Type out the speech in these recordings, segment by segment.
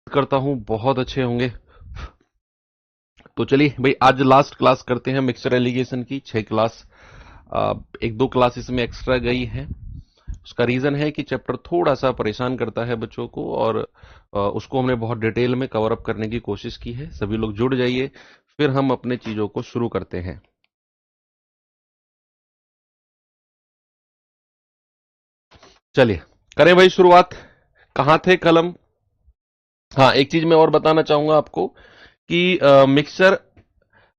करता हूँ बहुत अच्छे होंगे। तो चलिए भाई, आज लास्ट क्लास करते हैं मिक्सचर एलिगेशन की। 6 क्लास, एक दो क्लास इसमें एक्स्ट्रा गई हैं। उसका रीजन है कि चैप्टर थोड़ा सा परेशान करता है बच्चों को, और उसको हमने बहुत डिटेल में कवर अप करने की कोशिश की है। सभी लोग जुड़ जाइए, फिर हम अपने चीजों को शुरू करते हैं। चलिए करें भाई शुरुआत। कहाँ थे कल हम? हाँ, एक चीज मैं और बताना चाहूंगा आपको कि मिक्सचर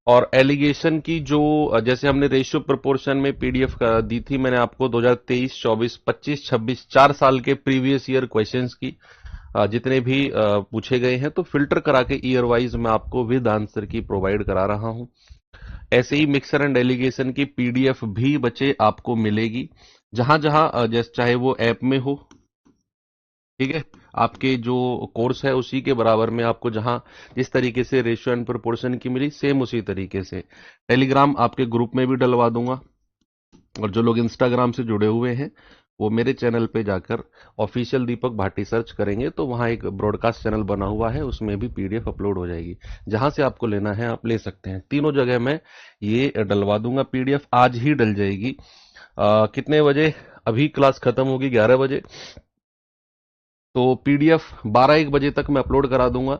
और एलिगेशन की जो जैसे हमने रेशियो प्रोपोर्शन में पीडीएफ दी थी मैंने आपको, 2023, 24, 25, 26 4 साल के प्रीवियस ईयर क्वेश्चंस की जितने भी पूछे गए हैं, तो फिल्टर करा के ईयर वाइज मैं आपको विद आंसर की प्रोवाइड करा रहा हूं। ऐसे ही मिक्सर एंड एलिगेशन की पीडीएफ भी बच्चे आपको मिलेगी, जहां जहां जैसे चाहे वो ऐप में हो, ठीक है, आपके जो कोर्स है उसी के बराबर में आपको जहां जिस तरीके से रेशियो एंड प्रोपोर्शन की मिली, सेम उसी तरीके से टेलीग्राम आपके ग्रुप में भी डलवा दूंगा। और जो लोग इंस्टाग्राम से जुड़े हुए हैं वो मेरे चैनल पे जाकर ऑफिशियल दीपक भाटी सर्च करेंगे तो वहां एक ब्रॉडकास्ट चैनल बना हुआ है, उसमें भी पीडीएफ अपलोड हो जाएगी। जहां से आपको लेना है आप ले सकते हैं, तीनों जगह मैं ये डलवा दूंगा। पीडीएफ आज ही डल जाएगी। कितने बजे? अभी क्लास खत्म होगी 11 बजे, तो पीडीएफ 12-1 बजे तक मैं अपलोड करा दूंगा।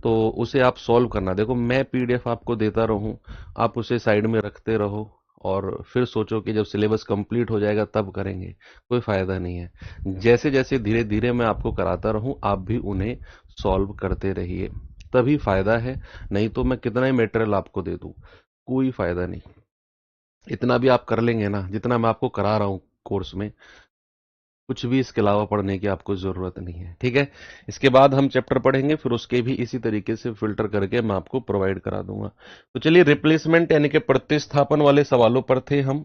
तो उसे आप सॉल्व करना। देखो, मैं पीडीएफ आपको देता रहूं, आप उसे साइड में रखते रहो और फिर सोचो कि जब सिलेबस कंप्लीट हो जाएगा तब करेंगे, कोई फायदा नहीं है। जैसे जैसे धीरे धीरे मैं आपको कराता रहूं, आप भी उन्हें सॉल्व करते रहिए, तभी फायदा है। नहीं तो मैं कितना ही मटेरियल आपको दे दूं, कोई फायदा नहीं। इतना भी आप कर लेंगे ना जितना मैं आपको करा रहा हूं कोर्स में, कुछ भी इसके अलावा पढ़ने की आपको जरूरत नहीं है, ठीक है। इसके बाद हम चैप्टर पढ़ेंगे, फिर उसके भी इसी तरीके से फिल्टर करके मैं आपको प्रोवाइड करा दूंगा। तो चलिए, रिप्लेसमेंट यानी कि प्रतिस्थापन वाले सवालों पर थे हम,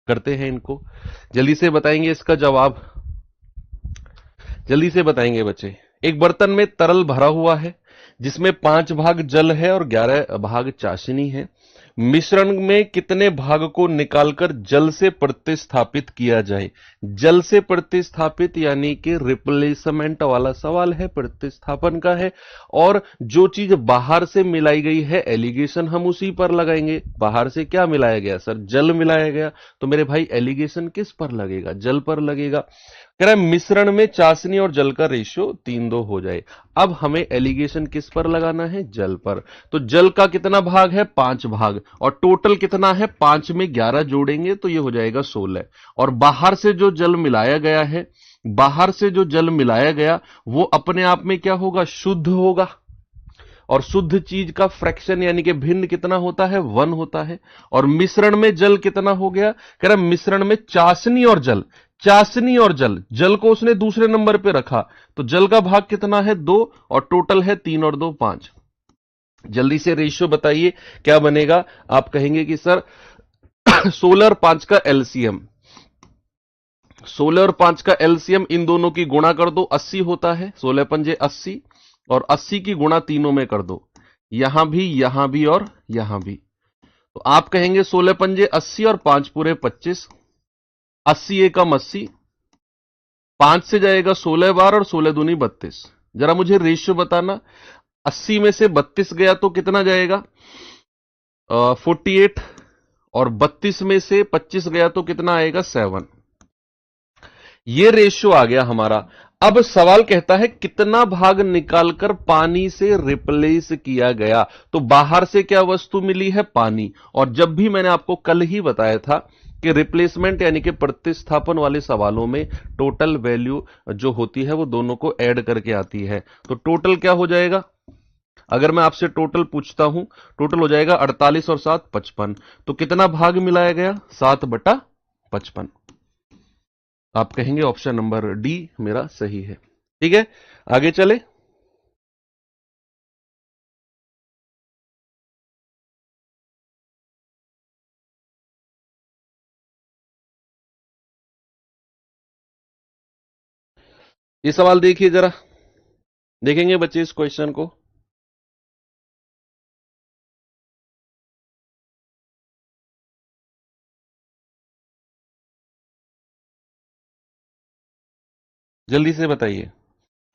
करते हैं इनको। जल्दी से बताएंगे इसका जवाब, जल्दी से बताएंगे बच्चे। एक बर्तन में तरल भरा हुआ है जिसमें 5 भाग जल है और 11 भाग चाशनी है। मिश्रण में कितने भाग को निकालकर जल से प्रतिस्थापित किया जाए? जल से प्रतिस्थापित यानी कि रिप्लेसमेंट वाला सवाल है, प्रतिस्थापन का है। और जो चीज बाहर से मिलाई गई है, एलिगेशन हम उसी पर लगाएंगे। बाहर से क्या मिलाया गया सर? जल मिलाया गया, तो मेरे भाई एलिगेशन किस पर लगेगा? जल पर लगेगा। कह रहा है मिश्रण में चाशनी और जल का रेशियो 3:2 हो जाए। अब हमें एलिगेशन किस पर लगाना है? जल पर। तो जल का कितना भाग है? 5 भाग, और टोटल कितना है? 5 में 11 जोड़ेंगे तो ये हो जाएगा 16। और बाहर से जो जल मिलाया गया है, बाहर से जो जल मिलाया गया वो अपने आप में क्या होगा? शुद्ध होगा। और शुद्ध चीज का फ्रैक्शन यानी कि भिन्न कितना होता है? 1 होता है। और मिश्रण में जल कितना हो गया? कह रहा मिश्रण में चाशनी और जल, चाशनी और जल, जल को उसने दूसरे नंबर पे रखा, तो जल का भाग कितना है? 2, और टोटल है 3 और 2 5। जल्दी से रेशियो बताइए क्या बनेगा? आप कहेंगे कि सर 16 और 5 का एलसीएम, 16 और 5 का एलसीएम इन दोनों की गुणा कर दो, 80 होता है। 16 पंजे 80, और 80 की गुणा तीनों में कर दो, यहां भी और यहां भी। तो आप कहेंगे 16 पंजे 80 और 5 पूरे 25, 80 एकम 80, 5 से जाएगा 16 बार और 16 दूनी 32। जरा मुझे रेशियो बताना, 80 में से 32 गया तो कितना जाएगा? 48। और 32 में से 25 गया तो कितना आएगा? 7। ये रेशियो आ गया हमारा। अब सवाल कहता है कितना भाग निकालकर पानी से रिप्लेस किया गया। तो बाहर से क्या वस्तु मिली है? पानी। और जब भी मैंने आपको कल ही बताया था कि रिप्लेसमेंट यानी कि प्रतिस्थापन वाले सवालों में टोटल वैल्यू जो होती है वो दोनों को ऐड करके आती है। तो टोटल क्या हो जाएगा? अगर मैं आपसे टोटल पूछता हूं, टोटल हो जाएगा 48 और 7 55। तो कितना भाग मिलाया गया? 7/55। आप कहेंगे ऑप्शन नंबर डी मेरा सही है, ठीक है। आगे चले। ये सवाल देखिए जरा, देखेंगे बच्चे इस क्वेश्चन को। जल्दी से बताइए।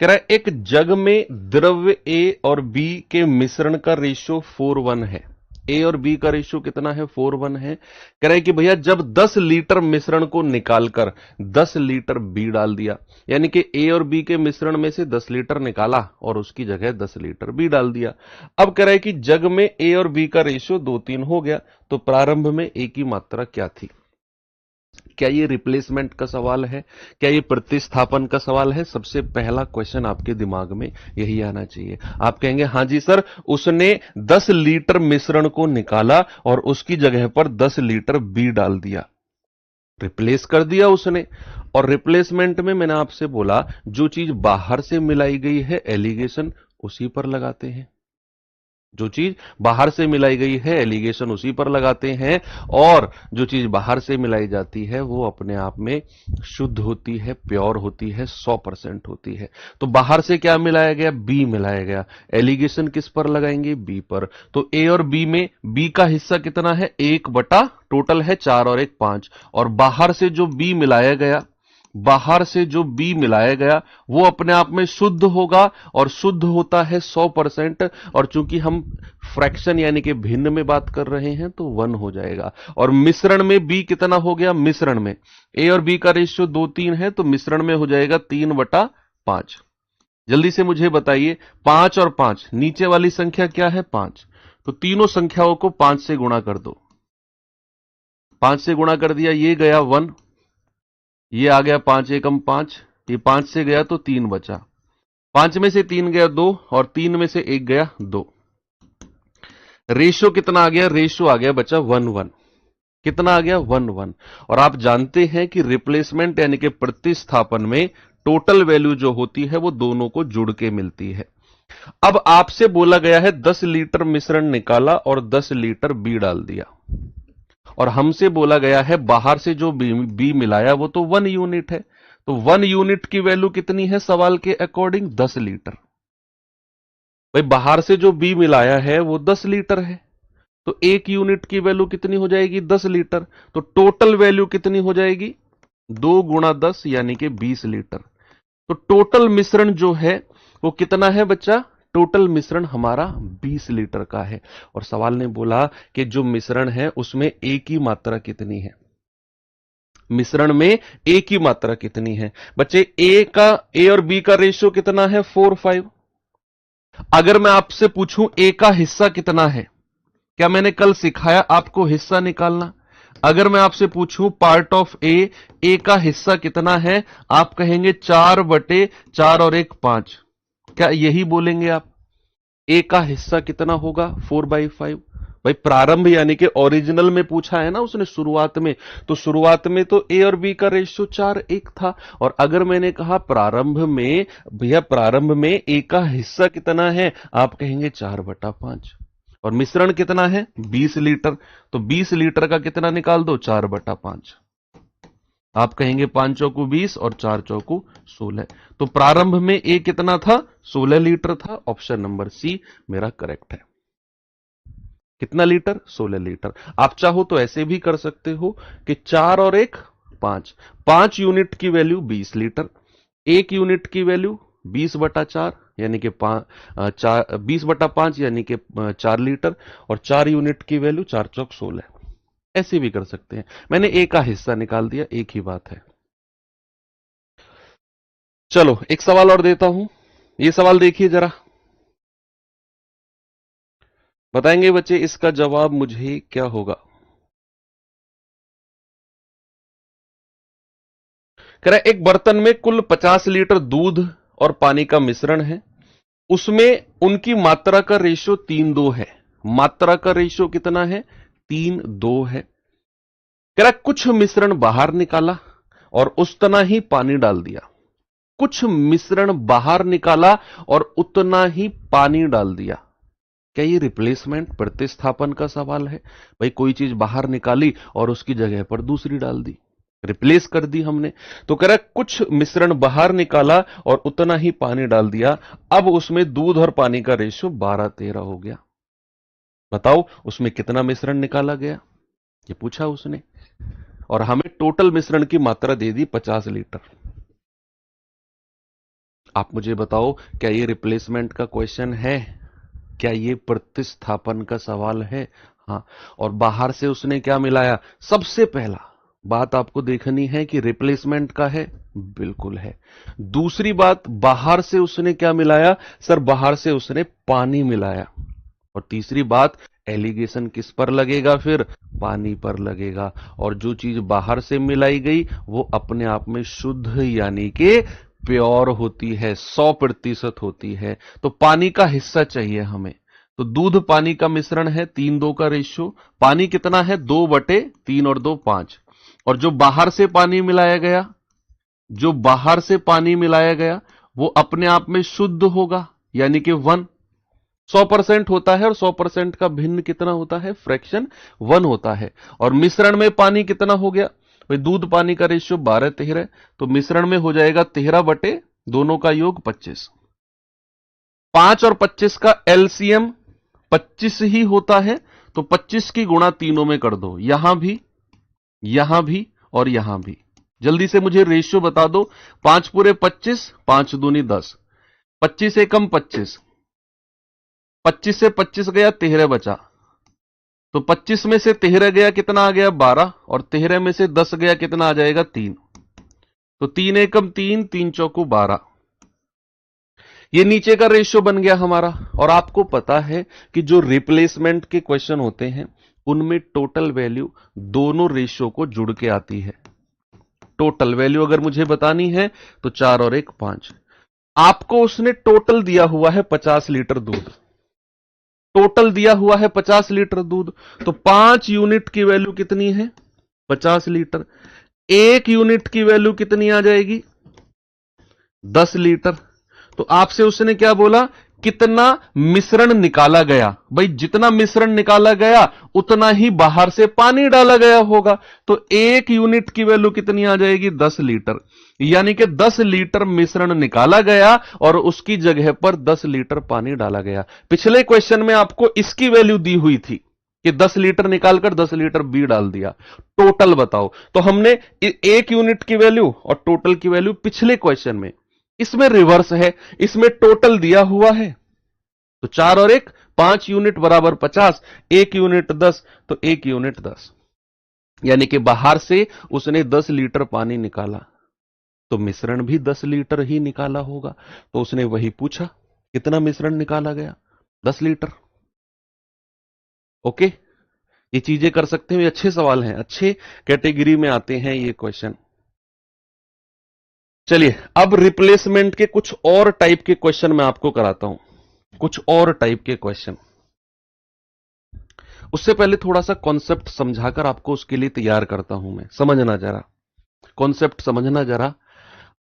कह रहा है एक जग में द्रव्य ए और बी के मिश्रण का रेशियो 4:1 है। ए और बी का रेशियो कितना है? 4:1 है। कह रहा है कि भैया जब 10 लीटर मिश्रण को निकालकर 10 लीटर बी डाल दिया, यानी कि ए और बी के मिश्रण में से 10 लीटर निकाला और उसकी जगह 10 लीटर बी डाल दिया। अब कह रहा है कि जग में ए और बी का रेशियो 2:3 हो गया, तो प्रारंभ में ए की मात्रा क्या थी? क्या ये रिप्लेसमेंट का सवाल है? क्या ये प्रतिस्थापन का सवाल है? सबसे पहला क्वेश्चन आपके दिमाग में यही आना चाहिए। आप कहेंगे हां जी सर, उसने 10 लीटर मिश्रण को निकाला और उसकी जगह पर 10 लीटर बी डाल दिया, रिप्लेस कर दिया उसने। और रिप्लेसमेंट में मैंने आपसे बोला जो चीज बाहर से मिलाई गई है एलिगेशन उसी पर लगाते हैं, जो चीज बाहर से मिलाई गई है एलिगेशन उसी पर लगाते हैं, और जो चीज बाहर से मिलाई जाती है वो अपने आप में शुद्ध होती है, प्योर होती है, 100% होती है। तो बाहर से क्या मिलाया गया? बी मिलाया गया। एलिगेशन किस पर लगाएंगे? बी पर। तो ए और बी में बी का हिस्सा कितना है? 1/, टोटल है 4 और 1 5, और बाहर से जो बी मिलाया गया, बाहर से जो बी मिलाया गया वो अपने आप में शुद्ध होगा, और शुद्ध होता है 100%, और चूंकि हम फ्रैक्शन यानी कि भिन्न में बात कर रहे हैं तो 1 हो जाएगा। और मिश्रण में बी कितना हो गया? मिश्रण में ए और बी का रेशियो 2:3 है, तो मिश्रण में हो जाएगा 3/5। जल्दी से मुझे बताइए, 5 और 5, नीचे वाली संख्या क्या है? 5। तो तीनों संख्याओं को 5 से गुणा कर दो। 5 से गुणा कर दिया, ये गया 1, ये आ गया 5 एकम 5, ये 5 से गया तो 3 बचा, 5 में से 3 गया 2, और 3 में से 1 गया 2। रेशो कितना आ गया? रेशो आ गया बचा 1:1। कितना आ गया? 1:1। और आप जानते हैं कि रिप्लेसमेंट यानी कि प्रतिस्थापन में टोटल वैल्यू जो होती है वो दोनों को जुड़ के मिलती है। अब आपसे बोला गया है 10 लीटर मिश्रण निकाला और 10 लीटर बी डाल दिया, और हमसे बोला गया है बाहर से जो बी मिलाया वो तो 1 यूनिट है। तो 1 यूनिट की वैल्यू कितनी है सवाल के अकॉर्डिंग? 10 लीटर। भाई बाहर से जो बी मिलाया है वो 10 लीटर है, तो 1 यूनिट की वैल्यू कितनी हो जाएगी? 10 लीटर। तो टोटल वैल्यू कितनी हो जाएगी? 2 गुणा 10 यानी कि 20 लीटर। तो टोटल मिश्रण जो है वो कितना है बच्चा? टोटल मिश्रण हमारा 20 लीटर का है। और सवाल ने बोला कि जो मिश्रण है उसमें ए की मात्रा कितनी है? मिश्रण में ए की मात्रा कितनी है? बच्चे ए और बी का रेशियो कितना है? 4:5। अगर मैं आपसे पूछूं ए का हिस्सा कितना है, क्या मैंने कल सिखाया आपको हिस्सा निकालना? अगर मैं आपसे पूछूं पार्ट ऑफ ए का हिस्सा कितना है, आप कहेंगे 4/4 और 1 5। क्या यही बोलेंगे आप? ए का हिस्सा कितना होगा? 4/5। भाई प्रारंभ यानी कि ओरिजिनल में पूछा है ना उसने, शुरुआत में, तो शुरुआत में तो ए और बी का रेशियो 4:1 था। और अगर मैंने कहा प्रारंभ में, भैया प्रारंभ में ए का हिस्सा कितना है, आप कहेंगे 4/5। और मिश्रण कितना है? 20 लीटर। तो 20 लीटर का कितना निकाल दो? 4/5। आप कहेंगे 5 चौकू 20 और 4 चौकू 16। तो प्रारंभ में ए कितना था? 16 लीटर था। ऑप्शन नंबर सी मेरा करेक्ट है। कितना लीटर? 16 लीटर। आप चाहो तो ऐसे भी कर सकते हो कि 4 और 1 5, 5 यूनिट की वैल्यू 20 लीटर, 1 यूनिट की वैल्यू 20/4 यानी कि 20/5 यानी कि 4 लीटर, और 4 यूनिट की वैल्यू 4 चौक 16। ऐसे भी कर सकते हैं। मैंने ए का हिस्सा निकाल दिया, एक ही बात है। चलो एक सवाल और देता हूं, ये सवाल देखिए जरा, बताएंगे बच्चे इसका जवाब मुझे क्या होगा? कह रहा है एक बर्तन में कुल 50 लीटर दूध और पानी का मिश्रण है, उसमें उनकी मात्रा का रेशियो 3:2 है। मात्रा का रेशियो कितना है? 3:2 है। कह रहा है कुछ मिश्रण बाहर निकाला और उतना ही पानी डाल दिया। कुछ मिश्रण बाहर निकाला और उतना ही पानी डाल दिया। क्या ये रिप्लेसमेंट प्रतिस्थापन का सवाल है? भाई कोई चीज बाहर निकाली और उसकी जगह पर दूसरी डाल दी, रिप्लेस कर दी हमने। तो कह रहा है कुछ मिश्रण बाहर निकाला और उतना ही पानी डाल दिया, अब उसमें दूध और पानी का रेशियो 12:13 हो गया। बताओ उसमें कितना मिश्रण निकाला गया, ये पूछा उसने, और हमें टोटल मिश्रण की मात्रा दे दी 50 लीटर। आप मुझे बताओ, क्या ये रिप्लेसमेंट का क्वेश्चन है? क्या ये प्रतिस्थापन का सवाल है? हाँ। और बाहर से उसने क्या मिलाया? सबसे पहला बात आपको देखनी है कि रिप्लेसमेंट का है, बिल्कुल है। दूसरी बात, बाहर से उसने क्या मिलाया? सर बाहर से उसने पानी मिलाया। और तीसरी बात, एलिगेशन किस पर लगेगा? फिर पानी पर लगेगा। और जो चीज बाहर से मिलाई गई वो अपने आप में शुद्ध यानी कि प्योर होती है, 100% होती है। तो पानी का हिस्सा चाहिए हमें। तो दूध पानी का मिश्रण है, 3-2 का रेशियो। पानी कितना है? 2/3 और 2 5। और जो बाहर से पानी मिलाया गया, जो बाहर से पानी मिलाया गया वो अपने आप में शुद्ध होगा, यानी कि 1। 100% होता है और 100% का भिन्न कितना होता है? फ्रैक्शन 1 होता है। और मिश्रण में पानी कितना हो गया भाई? दूध पानी का रेशियो 12-13, तो मिश्रण में हो जाएगा 13 बटे दोनों का योग 25। 5 और 25 का एलसीएम 25 ही होता है, तो 25 की गुणा तीनों में कर दो, यहां भी और यहां भी। जल्दी से मुझे रेशियो बता दो। 5 पूरे 25, 5 दूनी 10, 25 एकम 25, 25 से 25 गया 13 बचा, तो 25 में से 13 गया कितना आ गया? 12। और 13 में से 10 गया कितना आ जाएगा? 3। तो 3 एकम 3, 3 चौको 12। ये नीचे का रेशियो बन गया हमारा। और आपको पता है कि जो रिप्लेसमेंट के क्वेश्चन होते हैं उनमें टोटल वैल्यू दोनों रेशियो को जुड़ के आती है। टोटल वैल्यू अगर मुझे बतानी है तो 4 और 1 5। आपको उसने टोटल दिया हुआ है 50 लीटर दूध, टोटल दिया हुआ है 50 लीटर दूध। तो 5 यूनिट की वैल्यू कितनी है? 50 लीटर। 1 यूनिट की वैल्यू कितनी आ जाएगी? 10 लीटर। तो आपसे उसने क्या बोला? कितना मिश्रण निकाला गया? भाई जितना मिश्रण निकाला गया उतना ही बाहर से पानी डाला गया होगा। तो 1 यूनिट की वैल्यू कितनी आ जाएगी? 10 लीटर। यानी कि 10 लीटर मिश्रण निकाला गया और उसकी जगह पर 10 लीटर पानी डाला गया। पिछले क्वेश्चन में आपको इसकी वैल्यू दी हुई थी कि 10 लीटर निकालकर 10 लीटर बी डाल दिया। टोटल बताओ। तो हमने 1 यूनिट की वैल्यू और टोटल की वैल्यू पिछले क्वेश्चन में, इसमें रिवर्स है, इसमें टोटल दिया हुआ है। तो 4 और 1 5 यूनिट बराबर 50, 1 यूनिट 10, तो 1 यूनिट 10। यानी कि बाहर से उसने 10 लीटर पानी निकाला, तो मिश्रण भी 10 लीटर ही निकाला होगा। तो उसने वही पूछा, कितना मिश्रण निकाला गया? 10 लीटर। ओके, ये चीजें कर सकते हो, ये अच्छे सवाल हैं, अच्छे कैटेगरी में आते हैं ये क्वेश्चन। चलिए अब रिप्लेसमेंट के कुछ और टाइप के क्वेश्चन मैं आपको कराता हूं, कुछ और टाइप के क्वेश्चन। उससे पहले थोड़ा सा कॉन्सेप्ट समझाकर आपको उसके लिए तैयार करता हूं मैं। समझना जरा, कॉन्सेप्ट समझना जरा।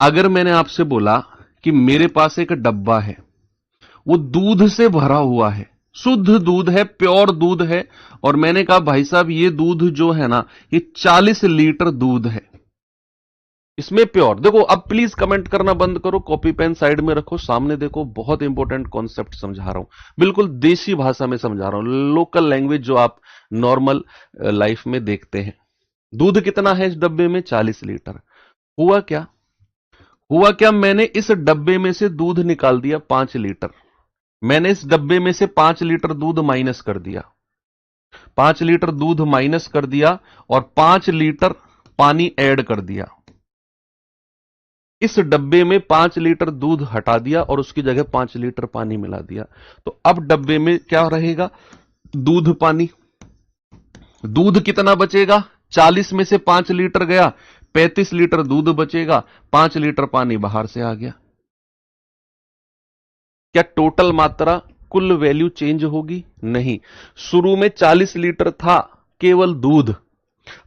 अगर मैंने आपसे बोला कि मेरे पास एक डब्बा है, वो दूध से भरा हुआ है, शुद्ध दूध है, प्योर दूध है, और मैंने कहा भाई साहब ये दूध जो है ना, ये 40 लीटर दूध है, इसमें प्योर। देखो अब प्लीज कमेंट करना बंद करो, कॉपी पेन साइड में रखो, सामने देखो, बहुत इंपॉर्टेंट कॉन्सेप्ट समझा रहा हूं, बिल्कुल देसी भाषा में समझा रहा हूं, लोकल लैंग्वेज जो आप नॉर्मल लाइफ में देखते हैं। दूध कितना है इस डब्बे में? 40 लीटर। हुआ क्या? हुआ क्या, मैंने इस डब्बे में से दूध निकाल दिया 5 लीटर। मैंने इस डब्बे में से 5 लीटर दूध माइनस कर दिया, 5 लीटर दूध माइनस कर दिया और 5 लीटर पानी ऐड कर दिया। इस डब्बे में 5 लीटर दूध हटा दिया और उसकी जगह 5 लीटर पानी मिला दिया। तो अब डब्बे में क्या रहेगा? दूध पानी। दूध कितना बचेगा? 40 में से 5 लीटर गया, 35 लीटर दूध बचेगा, 5 लीटर पानी बाहर से आ गया। क्या टोटल मात्रा, कुल वैल्यू चेंज होगी? नहीं। शुरू में 40 लीटर था केवल दूध,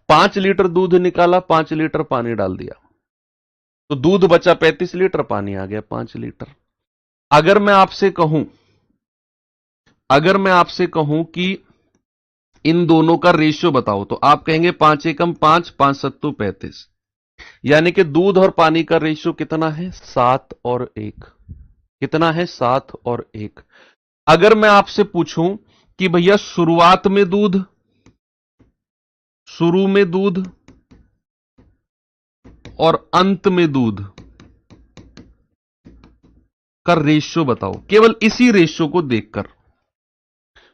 5 लीटर दूध निकाला, 5 लीटर पानी डाल दिया, तो दूध बचा 35 लीटर, पानी आ गया 5 लीटर। अगर मैं आपसे कहूं, अगर मैं आपसे कहूं कि इन दोनों का रेशियो बताओ, तो आप कहेंगे 5 एकम 5, 5 सत्तू 35। यानी कि दूध और पानी का रेशियो कितना है? 7 और 1। कितना है? 7 और 1। अगर मैं आपसे पूछूं कि भैया शुरुआत में दूध, शुरू में दूध और अंत में दूध, का रेशियो बताओ, केवल इसी रेशियो को देखकर।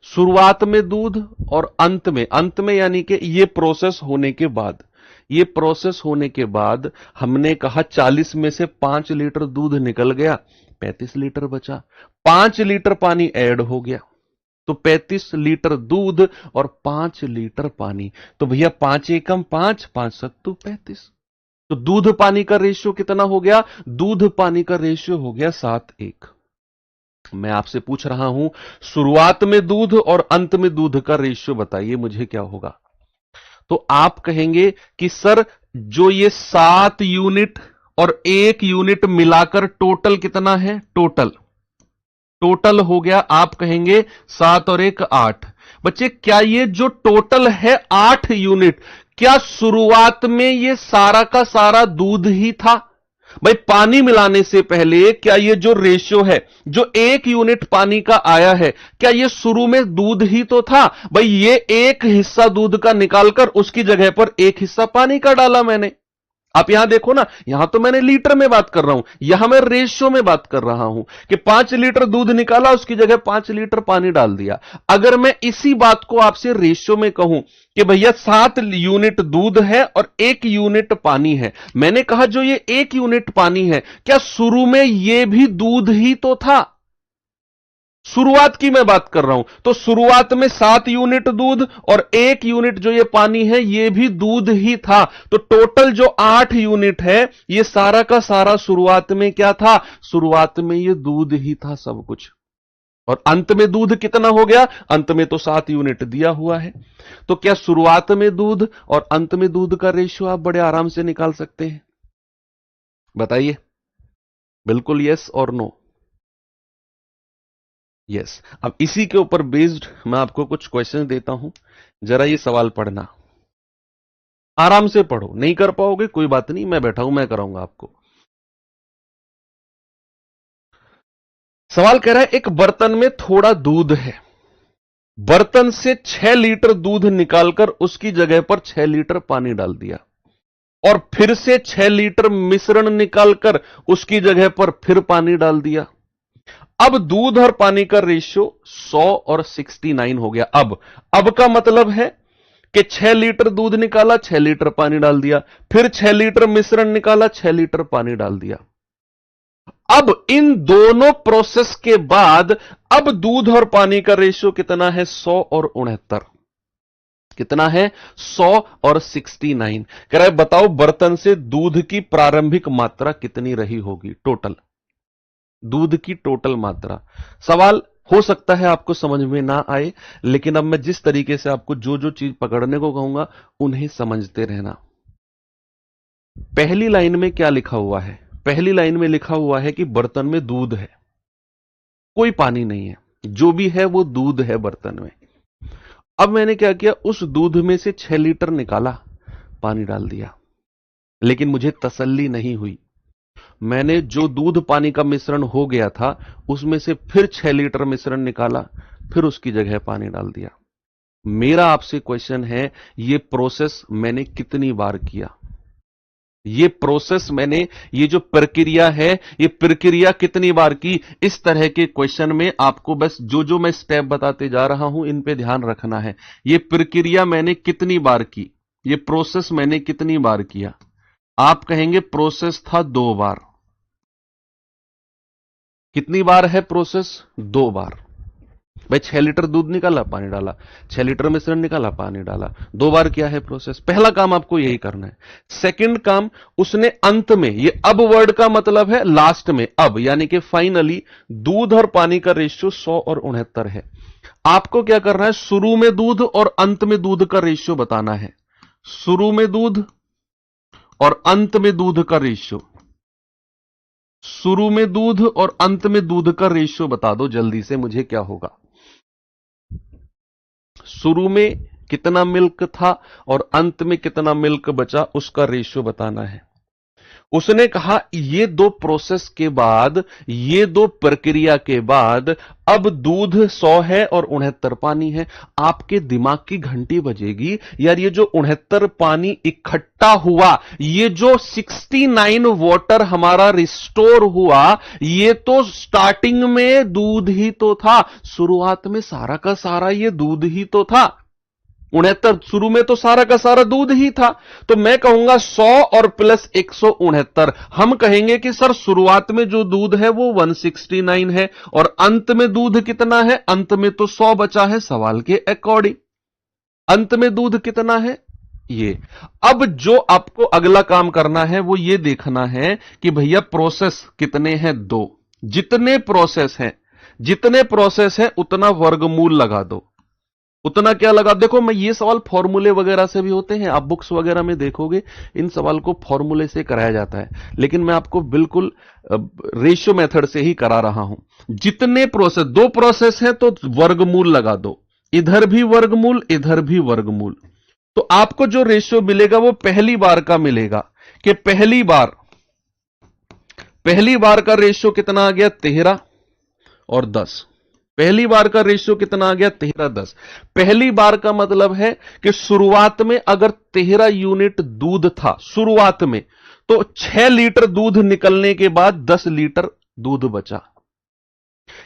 शुरुआत में दूध और अंत में यानी कि ये प्रोसेस होने के बाद हमने कहा 40 में से 5 लीटर दूध निकल गया, 35 लीटर बचा, 5 लीटर पानी ऐड हो गया, तो 35 लीटर दूध और 5 लीटर पानी। तो भैया 5 एकम 5, 5 सत्तू 35। तो दूध पानी का रेशियो कितना हो गया? दूध पानी का रेशियो हो गया 7:1। मैं आपसे पूछ रहा हूं, शुरुआत में दूध और अंत में दूध का रेशियो बताइए मुझे क्या होगा? तो आप कहेंगे कि सर जो ये 7 यूनिट और 1 यूनिट मिलाकर टोटल कितना है? टोटल हो गया, आप कहेंगे 7 और 1 8। बच्चे क्या ये जो टोटल है 8 यूनिट, क्या शुरुआत में ये सारा का सारा दूध ही था? भाई पानी मिलाने से पहले क्या ये जो रेशियो है, जो 1 यूनिट पानी का आया है, क्या ये शुरू में दूध ही तो था? भाई ये एक हिस्सा दूध का निकालकर उसकी जगह पर एक हिस्सा पानी का डाला मैंने। आप यहां देखो ना, यहां तो मैंने लीटर में बात कर रहा हूं, यहां मैं रेशियो में बात कर रहा हूं कि 5 लीटर दूध निकाला, उसकी जगह 5 लीटर पानी डाल दिया। अगर मैं इसी बात को आपसे रेशियो में कहूं कि भैया 7 यूनिट दूध है और 1 यूनिट पानी है, मैंने कहा जो ये 1 यूनिट पानी है, क्या शुरू में ये भी दूध ही तो था? शुरुआत की मैं बात कर रहा हूं, तो शुरुआत में 7 यूनिट दूध और 1 यूनिट जो ये पानी है, ये भी दूध ही था। तो टोटल जो 8 यूनिट है, ये सारा का सारा शुरुआत में क्या था? शुरुआत में ये दूध ही था सब कुछ। और अंत में दूध कितना हो गया? अंत में तो 7 यूनिट दिया हुआ है। तो क्या शुरुआत में दूध और अंत में दूध का रेशियो आप बड़े आराम से निकाल सकते हैं? बताइए, बिल्कुल यस और नो? यस। अब इसी के ऊपर बेस्ड मैं आपको कुछ क्वेश्चन देता हूं, जरा ये सवाल पढ़ना, आराम से पढ़ो, नहीं कर पाओगे कोई बात नहीं, मैं बैठा हूं, मैं कराऊंगा आपको। सवाल कह रहा है एक बर्तन में थोड़ा दूध है, बर्तन से 6 लीटर दूध निकालकर उसकी जगह पर 6 लीटर पानी डाल दिया और फिर से 6 लीटर मिश्रण निकालकर उसकी जगह पर फिर पानी डाल दिया। अब दूध और पानी का रेशियो 100 और 69 हो गया। अब का मतलब है कि 6 लीटर दूध निकाला, 6 लीटर पानी डाल दिया, फिर 6 लीटर मिश्रण निकाला, 6 लीटर पानी डाल दिया। अब इन दोनों प्रोसेस के बाद अब दूध और पानी का रेशियो कितना है? 100 और 69। कितना है? 100 और 69। कह रहा है बताओ बर्तन से दूध की प्रारंभिक मात्रा कितनी रही होगी? टोटल दूध की टोटल मात्रा। सवाल हो सकता है आपको समझ में ना आए, लेकिन अब मैं जिस तरीके से आपको जो जो चीज पकड़ने को कहूंगा उन्हें समझते रहना। पहली लाइन में क्या लिखा हुआ है? पहली लाइन में लिखा हुआ है कि बर्तन में दूध है, कोई पानी नहीं है, जो भी है वो दूध है बर्तन में। अब मैंने क्या किया, उस दूध में से 6 लीटर निकाला, पानी डाल दिया, लेकिन मुझे तसल्ली नहीं हुई। मैंने जो दूध पानी का मिश्रण हो गया था उसमें से फिर 6 लीटर मिश्रण निकाला, फिर उसकी जगह पानी डाल दिया। मेरा आपसे क्वेश्चन है, ये प्रोसेस मैंने कितनी बार किया? ये प्रोसेस मैंने, ये जो प्रक्रिया है, ये प्रक्रिया कितनी बार की? इस तरह के क्वेश्चन में आपको बस जो जो मैं स्टेप बताते जा रहा हूं इन पे ध्यान रखना है। ये प्रक्रिया मैंने कितनी बार की, ये प्रोसेस मैंने कितनी बार किया? आप कहेंगे प्रोसेस था 2 बार। कितनी बार है प्रोसेस? 2 बार। भाई 6 लीटर दूध निकाला, पानी डाला, 6 लीटर मिश्रण निकाला, पानी डाला, 2 बार किया है प्रोसेस। पहला काम आपको यही करना है। सेकंड काम, उसने अंत में, ये अब वर्ड का मतलब है लास्ट में, अब यानी कि फाइनली दूध और पानी का रेशियो 100 और 69 है। आपको क्या करना है, शुरू में दूध और अंत में दूध का रेशियो बताना है। शुरू में दूध और अंत में दूध का रेशियो, शुरू में दूध और अंत में दूध का रेशियो बता दो जल्दी से मुझे क्या होगा। शुरू में कितना मिल्क था और अंत में कितना मिल्क बचा, उसका रेशियो बताना है। उसने कहा ये दो प्रोसेस के बाद, ये दो प्रक्रिया के बाद अब दूध 100 है और 69 पानी है। आपके दिमाग की घंटी बजेगी, यार ये जो 69 पानी इकट्ठा हुआ, ये जो 69 वाटर हमारा रिस्टोर हुआ, ये तो स्टार्टिंग में दूध ही तो था, शुरुआत में सारा का सारा ये दूध ही तो था। 69 शुरू में तो सारा का सारा दूध ही था। तो मैं कहूंगा 100 और प्लस 169। हम कहेंगे कि सर शुरुआत में जो दूध है वो 169 है और अंत में दूध कितना है? अंत में तो 100 बचा है सवाल के अकॉर्डिंग। अंत में दूध कितना है? ये। अब जो आपको अगला काम करना है वो ये देखना है कि भैया प्रोसेस कितने हैं? 2। जितने प्रोसेस हैं उतना वर्गमूल लगा दो। उतना क्या लगा? देखो, मैं ये सवाल फॉर्मूले वगैरह से भी होते हैं, आप बुक्स वगैरह में देखोगे इन सवाल को फॉर्मूले से कराया जाता है, लेकिन मैं आपको बिल्कुल रेशियो मेथड से ही करा रहा हूं। जितने प्रोसेस, 2 प्रोसेस है तो वर्गमूल लगा दो, इधर भी वर्गमूल, इधर भी वर्गमूल। तो आपको जो रेशियो मिलेगा वो पहली बार का मिलेगा कि पहली बार का रेशियो कितना आ गया? 13 और 10। पहली बार का रेशियो कितना आ गया? 13-10। पहली बार का मतलब है कि शुरुआत में अगर 13 यूनिट दूध था शुरुआत में, तो 6 लीटर दूध निकलने के बाद 10 लीटर दूध बचा।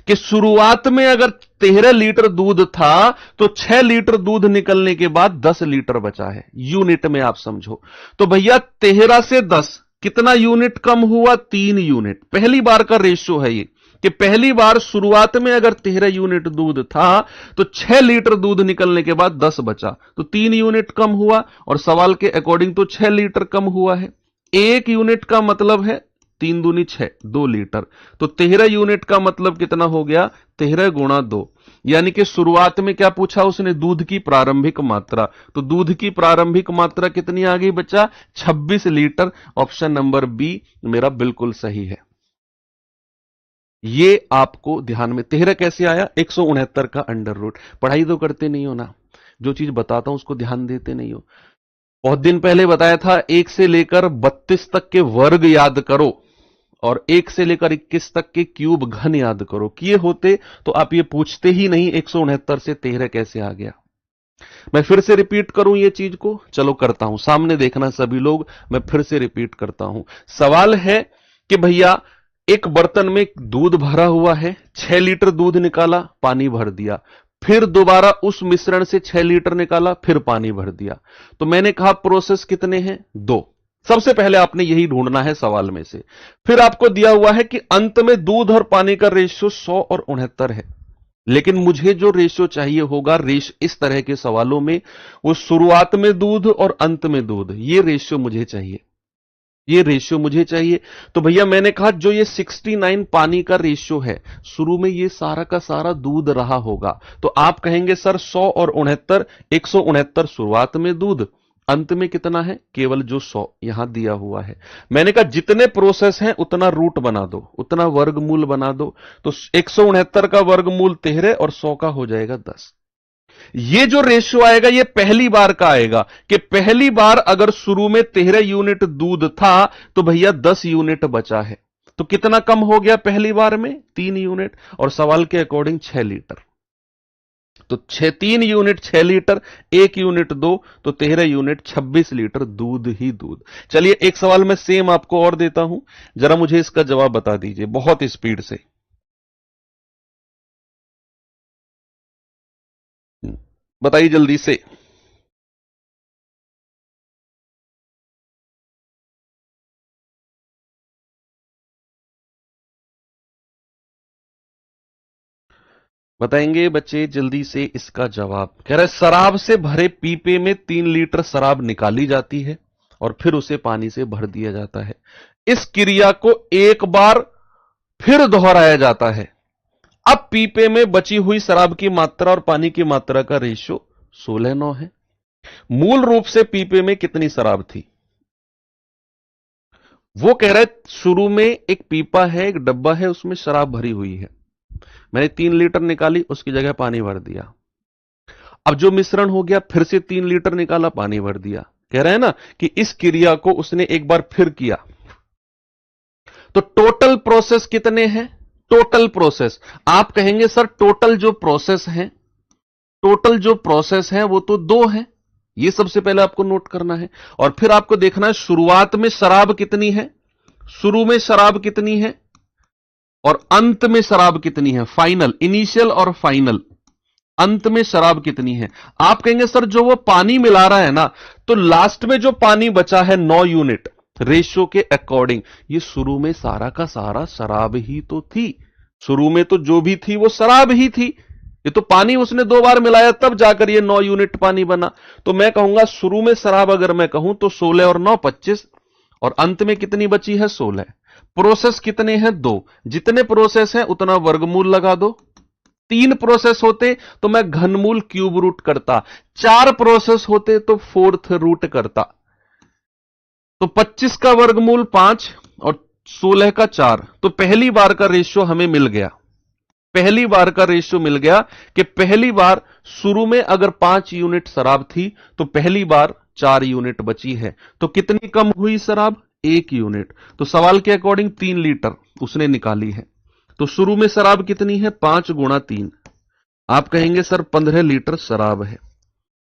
कि शुरुआत में अगर 13 लीटर दूध था तो 6 लीटर दूध निकलने के बाद 10 लीटर बचा है। यूनिट में आप समझो। तो भैया 13 से 10 कितना यूनिट कम हुआ? 3 यूनिट। पहली बार का रेशियो है ये कि पहली बार शुरुआत में अगर 13 यूनिट दूध था तो 6 लीटर दूध निकलने के बाद 10 बचा, तो 3 यूनिट कम हुआ और सवाल के अकॉर्डिंग तो 6 लीटर कम हुआ है। 1 यूनिट का मतलब है 3 दूनी 6, 2 लीटर। तो 13 यूनिट का मतलब कितना हो गया? 13 गुणा 2। यानी कि शुरुआत में क्या पूछा उसने? दूध की प्रारंभिक मात्रा। तो दूध की प्रारंभिक मात्रा कितनी आ गई बच्चा? 26 लीटर। ऑप्शन नंबर बी मेरा बिल्कुल सही है। ये आपको ध्यान में। 13 कैसे आया? 169 का अंडर रूट। पढ़ाई तो करते नहीं हो ना, जो चीज बताता हूं उसको ध्यान देते नहीं हो। बहुत दिन पहले बताया था 1 से लेकर 32 तक के वर्ग याद करो और 1 से लेकर 21 तक के क्यूब घन याद करो। किए होते तो आप ये पूछते ही नहीं 169 से 13 कैसे आ गया। मैं फिर से रिपीट करूं ये चीज को? चलो करता हूं, सामने देखना सभी लोग। मैं फिर से रिपीट करता हूं। सवाल है कि भैया एक बर्तन में दूध भरा हुआ है, 6 लीटर दूध निकाला, पानी भर दिया, फिर दोबारा उस मिश्रण से 6 लीटर निकाला, फिर पानी भर दिया। तो मैंने कहा प्रोसेस कितने हैं? 2। सबसे पहले आपने यही ढूंढना है सवाल में से। फिर आपको दिया हुआ है कि अंत में दूध और पानी का रेशियो 100 और 69 है। लेकिन मुझे जो रेशियो चाहिए होगा इस तरह के सवालों में, वो शुरुआत में दूध और अंत में दूध, ये रेशियो मुझे चाहिए। ये रेशियो मुझे चाहिए। तो भैया मैंने कहा जो ये 69 पानी का रेशियो है, शुरू में ये सारा का सारा दूध रहा होगा। तो आप कहेंगे सर 100 और 69, 169 शुरुआत में दूध, अंत में कितना है? केवल जो 100 यहां दिया हुआ है। मैंने कहा जितने प्रोसेस हैं उतना रूट बना दो, उतना वर्गमूल बना दो। तो 169 का वर्गमूल 13 और 100 का हो जाएगा 10। ये जो रेशियो आएगा ये पहली बार का आएगा कि पहली बार अगर शुरू में 13 यूनिट दूध था तो भैया 10 यूनिट बचा है। तो कितना कम हो गया पहली बार में? 3 यूनिट। और सवाल के अकॉर्डिंग 6 लीटर। तो 3 यूनिट 6 लीटर, 1 यूनिट 2, तो 13 यूनिट 26 लीटर दूध ही दूध। चलिए एक सवाल मैं सेम आपको और देता हूं, जरा मुझे इसका जवाब बता दीजिए बहुत स्पीड से। बताइए जल्दी से। बताएंगे बच्चे जल्दी से इसका जवाब। कह रहे शराब से भरे पीपे में 3 लीटर शराब निकाली जाती है और फिर उसे पानी से भर दिया जाता है। इस क्रिया को एक बार फिर दोहराया जाता है। अब पीपे में बची हुई शराब की मात्रा और पानी की मात्रा का रेशियो 16:9 है। मूल रूप से पीपे में कितनी शराब थी? वो कह रहे शुरू में एक पीपा है, एक डब्बा है, उसमें शराब भरी हुई है। मैंने 3 लीटर निकाली, उसकी जगह पानी भर दिया। अब जो मिश्रण हो गया फिर से 3 लीटर निकाला, पानी भर दिया। कह रहे हैं ना कि इस क्रिया को उसने एक बार फिर किया। तो टोटल प्रोसेस कितने हैं? टोटल प्रोसेस आप कहेंगे सर टोटल जो प्रोसेस है, टोटल जो प्रोसेस है वो तो 2 है। ये सबसे पहले आपको नोट करना है। और फिर आपको देखना है शुरुआत में शराब कितनी है, शुरू में शराब कितनी है और अंत में शराब कितनी है। फाइनल, इनिशियल और फाइनल, अंत में शराब कितनी है। आप कहेंगे सर जो वो पानी मिला रहा है ना, तो लास्ट में जो पानी बचा है 9 यूनिट रेशियो के अकॉर्डिंग, ये शुरू में सारा का सारा शराब ही तो थी। शुरू में तो जो भी थी वो शराब ही थी। ये तो पानी उसने 2 बार मिलाया तब जाकर ये 9 यूनिट पानी बना। तो मैं कहूंगा शुरू में शराब अगर मैं कहूं तो 16 और 9 25, और अंत में कितनी बची है 16। प्रोसेस कितने हैं? 2। जितने प्रोसेस हैं उतना वर्गमूल लगा दो। 3 प्रोसेस होते तो मैं घनमूल क्यूब रूट करता, 4 प्रोसेस होते तो फोर्थ रूट करता। तो 25 का वर्गमूल 5 और 16 का 4, तो पहली बार का रेशियो हमें मिल गया। पहली बार का रेशियो मिल गया कि पहली बार शुरू में अगर 5 यूनिट शराब थी तो पहली बार 4 यूनिट बची है। तो कितनी कम हुई शराब? 1 यूनिट। तो सवाल के अकॉर्डिंग 3 लीटर उसने निकाली है। तो शुरू में शराब कितनी है? 5 गुणा 3। आप कहेंगे सर 15 लीटर शराब है।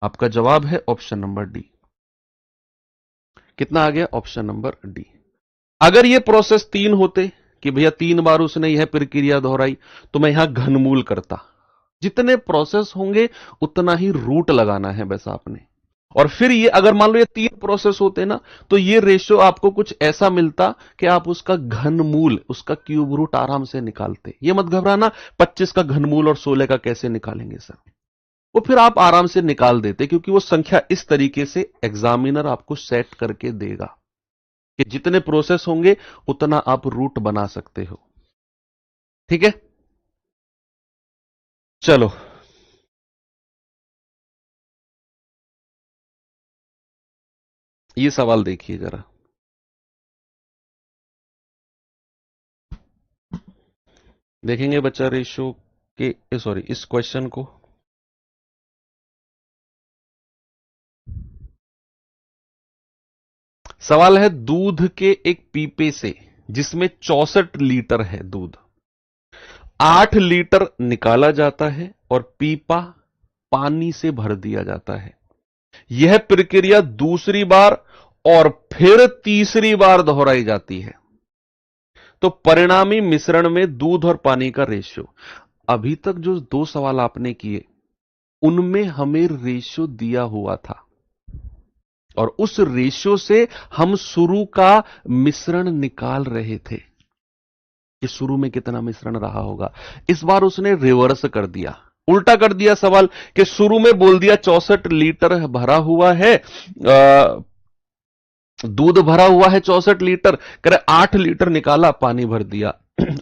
आपका जवाब है ऑप्शन नंबर डी। कितना आ गया? Option number D. अगर ये प्रोसेस 3 होते कि भैया 3 बार उसने यह प्रक्रिया दोहराई, तो मैं यहां घनमूल करता। जितने प्रोसेस होंगे उतना ही रूट लगाना है बस आपने। और फिर ये अगर मान लो ये 3 प्रोसेस होते ना, तो ये रेशियो आपको कुछ ऐसा मिलता कि आप उसका घनमूल, उसका क्यूब रूट आराम से निकालते। ये मत घबराना 25 का घनमूल और 16 का कैसे निकालेंगे सर, वो फिर आप आराम से निकाल देते, क्योंकि वो संख्या इस तरीके से एग्जामिनर आपको सेट करके देगा कि जितने प्रोसेस होंगे उतना आप रूट बना सकते हो। ठीक है, चलो ये सवाल देखिए जरा। देखेंगे बच्चा रेशियो के, सॉरी, इस क्वेश्चन को। सवाल है दूध के एक पीपे से जिसमें 64 लीटर है दूध, 8 लीटर निकाला जाता है और पीपा पानी से भर दिया जाता है। यह प्रक्रिया दूसरी बार और फिर तीसरी बार दोहराई जाती है, तो परिणामी मिश्रण में दूध और पानी का रेशियो। अभी तक जो 2 सवाल आपने किए उनमें हमें रेशियो दिया हुआ था और उस रेशियो से हम शुरू का मिश्रण निकाल रहे थे कि शुरू में कितना मिश्रण रहा होगा। इस बार उसने रिवर्स कर दिया, उल्टा कर दिया सवाल कि शुरू में बोल दिया 64 लीटर भरा हुआ है, दूध भरा हुआ है 64 लीटर, करे 8 लीटर निकाला, पानी भर दिया।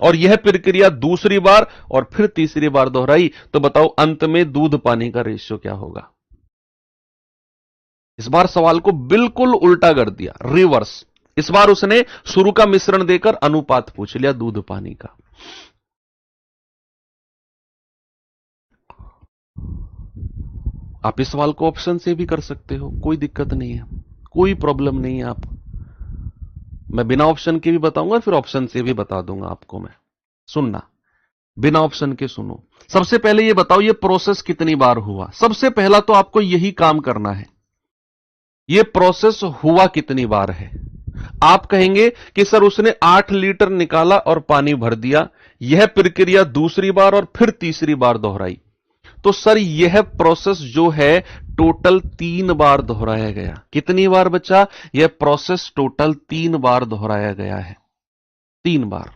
और यह प्रक्रिया दूसरी बार और फिर तीसरी बार दोहराई, तो बताओ अंत में दूध पानी का रेशियो क्या होगा। इस बार सवाल को बिल्कुल उल्टा कर दिया, रिवर्स। इस बार उसने शुरू का मिश्रण देकर अनुपात पूछ लिया दूध पानी का। आप इस सवाल को ऑप्शन से भी कर सकते हो, कोई दिक्कत नहीं है, कोई प्रॉब्लम नहीं है। आप, मैं बिना ऑप्शन के भी बताऊंगा फिर ऑप्शन से भी बता दूंगा आपको मैं। सुनना, बिना ऑप्शन के सुनो। सबसे पहले ये बताओ ये प्रोसेस कितनी बार हुआ। सबसे पहला तो आपको यही काम करना है, ये प्रोसेस हुआ कितनी बार है। आप कहेंगे कि सर उसने 8 लीटर निकाला और पानी भर दिया, यह प्रक्रिया दूसरी बार और फिर तीसरी बार दोहराई, तो सर यह प्रोसेस जो है टोटल 3 बार दोहराया गया। कितनी बार बच्चा? यह प्रोसेस टोटल 3 बार दोहराया गया है, 3 बार।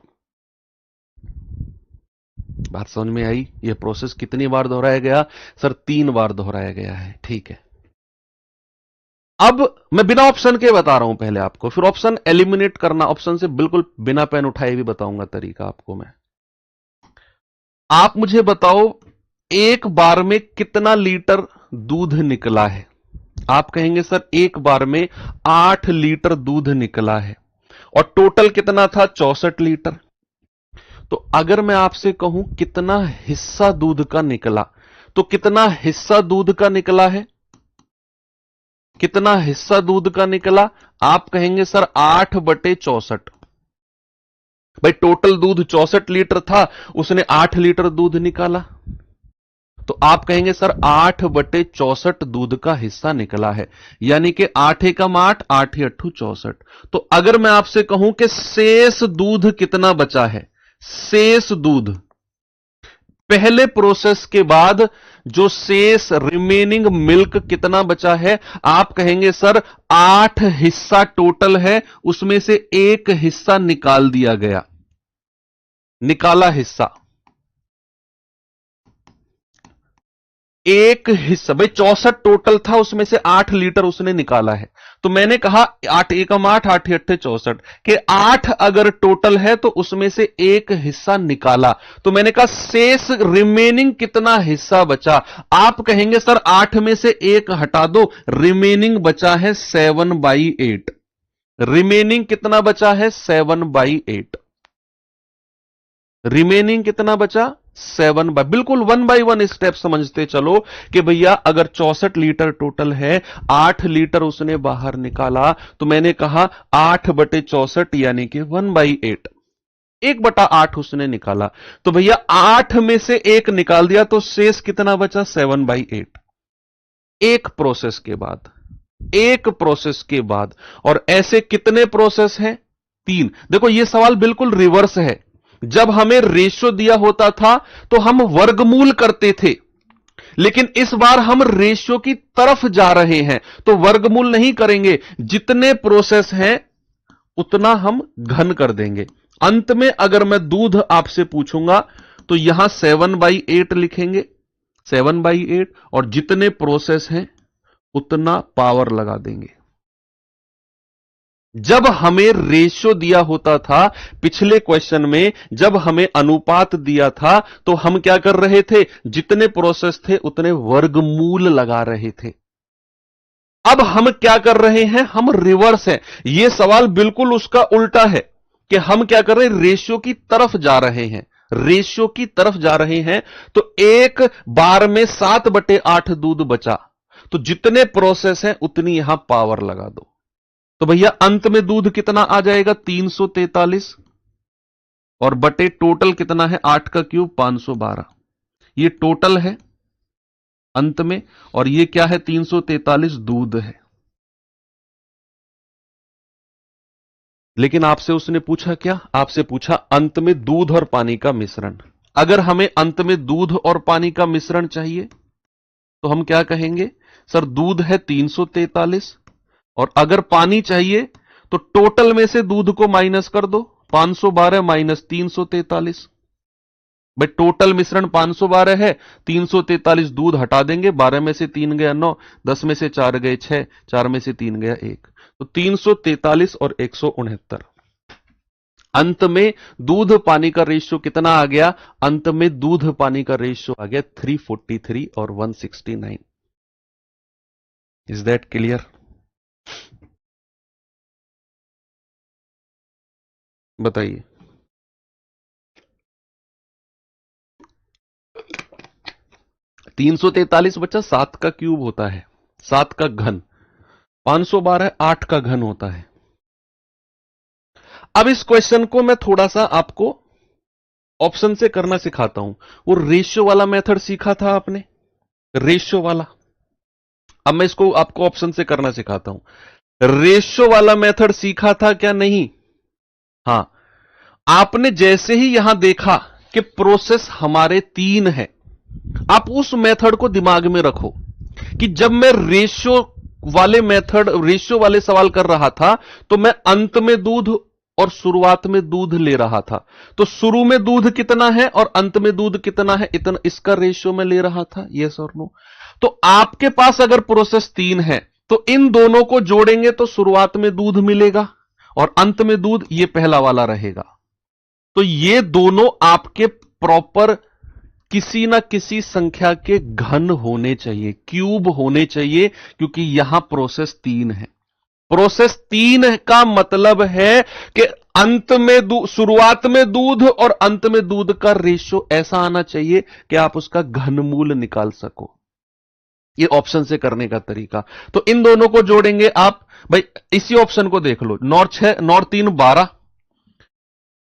बात समझ में आई? यह प्रोसेस कितनी बार दोहराया गया? सर 3 बार दोहराया गया है। ठीक है, अब मैं बिना ऑप्शन के बता रहा हूं पहले आपको, फिर ऑप्शन एलिमिनेट करना, ऑप्शन से बिल्कुल बिना पेन उठाए भी बताऊंगा तरीका आपको मैं। आप मुझे बताओ एक बार में कितना लीटर दूध निकला है। आप कहेंगे सर एक बार में 8 लीटर दूध निकला है और टोटल कितना था? 64 लीटर। तो अगर मैं आपसे कहूं कितना हिस्सा दूध का निकला, तो कितना हिस्सा दूध का निकला है? कितना हिस्सा दूध का निकला? आप कहेंगे सर 8/64। भाई टोटल दूध 64 लीटर था, उसने 8 लीटर दूध निकाला, तो आप कहेंगे सर 8/64 दूध का हिस्सा निकला है, यानी कि 8 एकम 8, 8 अट्ठू 64। तो अगर मैं आपसे कहूं कि शेष दूध कितना बचा है, शेष दूध पहले प्रोसेस के बाद जो शेष रिमेनिंग मिल्क कितना बचा है, आप कहेंगे सर 8 हिस्सा टोटल है, उसमें से एक हिस्सा निकाल दिया गया, निकाला हिस्सा एक हिस्सा। भाई 64 टोटल था, उसमें से 8 लीटर उसने निकाला है, तो मैंने कहा 8 एकम 8, 8 अट्ठे 64 के 8 अगर टोटल है तो उसमें से एक हिस्सा निकाला, तो मैंने कहा शेष रिमेनिंग कितना हिस्सा बचा। आप कहेंगे सर 8 में से एक हटा दो, रिमेनिंग बचा है 7/8। रिमेनिंग कितना बचा है 7/8। रिमेनिंग कितना बचा 7 बिल्कुल 1/1 स्टेप समझते चलो कि भैया अगर 64 लीटर टोटल है, 8 लीटर उसने बाहर निकाला, तो मैंने कहा 8/64 यानी कि 1/8, 1/8 उसने निकाला, तो भैया 8 में से एक निकाल दिया, तो शेष कितना बचा 7/8। एक प्रोसेस के बाद, एक प्रोसेस के बाद। और ऐसे कितने प्रोसेस हैं 3। देखो ये सवाल बिल्कुल रिवर्स है, जब हमें रेशियो दिया होता था तो हम वर्गमूल करते थे, लेकिन इस बार हम रेशियो की तरफ जा रहे हैं, तो वर्गमूल नहीं करेंगे, जितने प्रोसेस हैं उतना हम घन कर देंगे। अंत में अगर मैं दूध आपसे पूछूंगा तो यहां 7/8 लिखेंगे, 7/8, और जितने प्रोसेस हैं उतना पावर लगा देंगे। जब हमें रेशियो दिया होता था पिछले क्वेश्चन में, जब हमें अनुपात दिया था, तो हम क्या कर रहे थे, जितने प्रोसेस थे उतने वर्गमूल लगा रहे थे। अब हम क्या कर रहे हैं, हम रिवर्स हैं। यह सवाल बिल्कुल उसका उल्टा है कि हम क्या कर रहे हैं, रेशियो की तरफ जा रहे हैं, रेशियो की तरफ जा रहे हैं। तो एक बार में 7/8 दूध बचा, तो जितने प्रोसेस हैं उतनी यहां पावर लगा दो, तो भैया अंत में दूध कितना आ जाएगा 343, और बटे टोटल कितना है 8 का क्यूब 512। ये टोटल है अंत में, और ये क्या है 343 दूध है। लेकिन आपसे उसने पूछा क्या, आपसे पूछा अंत में दूध और पानी का मिश्रण। अगर हमें अंत में दूध और पानी का मिश्रण चाहिए तो हम क्या कहेंगे, सर दूध है 343, और अगर पानी चाहिए तो टोटल में से दूध को माइनस कर दो, 512 माइनस 343। भाई टोटल मिश्रण 512 है, 343 दूध हटा देंगे, 12 में से 3 गया 9, 10 में से 4 गए 6, 4 में से 3 गया 1, तो 343 और 169। अंत में दूध पानी का रेशियो कितना आ गया, अंत में दूध पानी का रेशियो आ गया 343 और 169। Is that clear? बताइए। 343 बच्चा 7 का क्यूब होता है, 7 का घन, 512 8 का घन होता है। अब इस क्वेश्चन को मैं थोड़ा सा आपको ऑप्शन से करना सिखाता हूं। वो रेशियो वाला मेथड सीखा था आपने, रेशियो वाला, अब मैं इसको आपको ऑप्शन से करना सिखाता हूं। रेशियो वाला मेथड सीखा था क्या, नहीं? हां, आपने जैसे ही यहां देखा कि प्रोसेस हमारे 3 है, आप उस मेथड को दिमाग में रखो कि जब मैं रेशियो वाले मेथड, रेशियो वाले सवाल कर रहा था, तो मैं अंत में दूध और शुरुआत में दूध ले रहा था, तो शुरू में दूध कितना है और अंत में दूध कितना है, इतना इसका रेशियो में ले रहा था, यस और नो। तो आपके पास अगर प्रोसेस 3 है तो इन दोनों को जोड़ेंगे तो शुरुआत में दूध मिलेगा और अंत में दूध, ये पहला वाला रहेगा। तो ये दोनों आपके प्रॉपर किसी ना किसी संख्या के घन होने चाहिए, क्यूब होने चाहिए, क्योंकि यहां प्रोसेस 3 है। प्रोसेस 3 का मतलब है कि अंत में शुरुआत में दूध और अंत में दूध का रेशियो ऐसा आना चाहिए कि आप उसका घनमूल निकाल सको। ये ऑप्शन से करने का तरीका। तो इन दोनों को जोड़ेंगे आप, भाई इसी ऑप्शन को देख लो, नौ 6 नौ 3 12,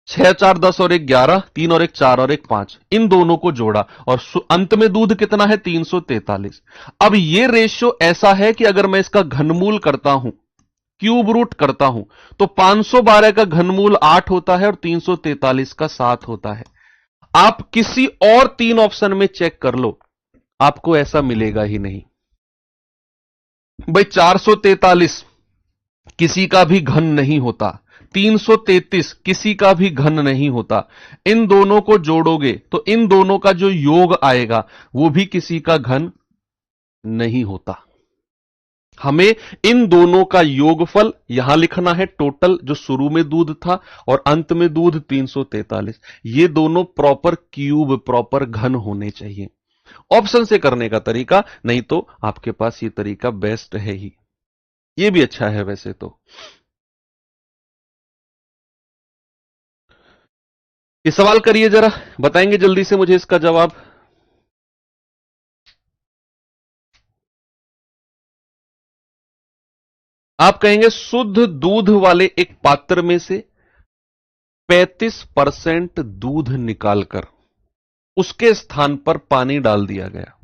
6 4 10 और 1 11, 3 और 1 4 और 1 5, इन दोनों को जोड़ा और अंत में दूध कितना है 343। अब ये रेशियो ऐसा है कि अगर मैं इसका घनमूल करता हूं, क्यूब रूट करता हूं, तो 512 का घनमूल 8 होता है और 343 का 7 होता है। आप किसी और 3 ऑप्शन में चेक कर लो, आपको ऐसा मिलेगा ही नहीं। भाई 443 किसी का भी घन नहीं होता, 333 किसी का भी घन नहीं होता। इन दोनों को जोड़ोगे तो इन दोनों का जो योग आएगा वो भी किसी का घन नहीं होता। हमें इन दोनों का योगफल यहां लिखना है, टोटल जो शुरू में दूध था और अंत में दूध 343। ये दोनों प्रॉपर क्यूब, प्रॉपर घन होने चाहिए। ऑप्शन से करने का तरीका, नहीं तो आपके पास ये तरीका बेस्ट है ही, ये भी अच्छा है वैसे तो। ये सवाल करिए जरा, बताएंगे जल्दी से मुझे इसका जवाब। आप कहेंगे शुद्ध दूध वाले एक पात्र में से 35% दूध निकालकर उसके स्थान पर पानी डाल दिया गया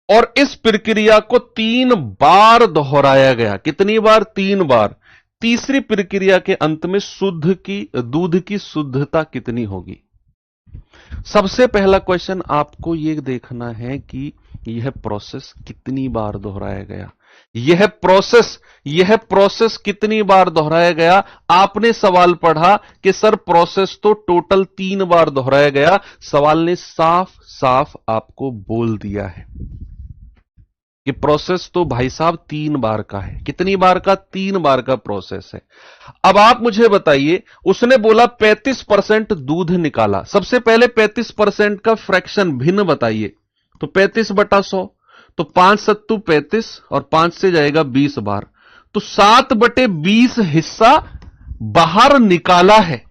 और इस प्रक्रिया को 3 बार दोहराया गया। कितनी बार? 3 बार। तीसरी प्रक्रिया के अंत में दूध की शुद्धता कितनी होगी? सबसे पहला क्वेश्चन आपको यह देखना है कि यह प्रोसेस कितनी बार दोहराया गया। यह प्रोसेस कितनी बार दोहराया गया। आपने सवाल पढ़ा कि सर प्रोसेस तो टोटल 3 बार दोहराया गया। सवाल ने साफ साफ आपको बोल दिया है कि प्रोसेस तो भाई साहब 3 बार का है। कितनी बार का? 3 बार का प्रोसेस है। अब आप मुझे बताइए, उसने बोला 35% दूध निकाला। सबसे पहले 35% का फ्रैक्शन भिन्न बताइए। तो 35/100, तो 5 सत्तू 35 और 5 से जाएगा 20 बार, तो 7/20 हिस्सा बाहर निकाला है।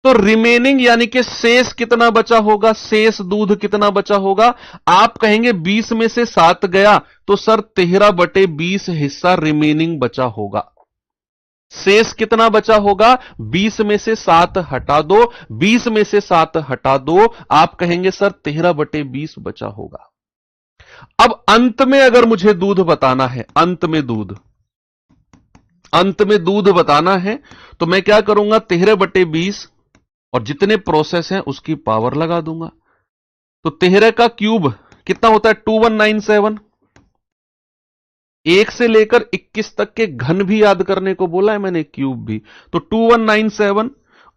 तो रिमेनिंग यानी कि शेष कितना बचा होगा? शेष दूध कितना बचा होगा? आप कहेंगे 20 में से 7 गया, तो सर 13/20 हिस्सा रिमेनिंग बचा होगा। शेष कितना बचा होगा? 20 में से 7 हटा दो, 20 में से 7 हटा दो, आप कहेंगे सर 13/20 बचा होगा। अब अंत में अगर मुझे दूध बताना है, अंत में दूध बताना है, तो मैं क्या करूंगा? 13/20 और जितने प्रोसेस हैं उसकी पावर लगा दूंगा। तो 13 का क्यूब कितना होता है? 2197। 1 से लेकर 21 तक के घन भी याद करने को बोला है मैंने, क्यूब भी। तो 2197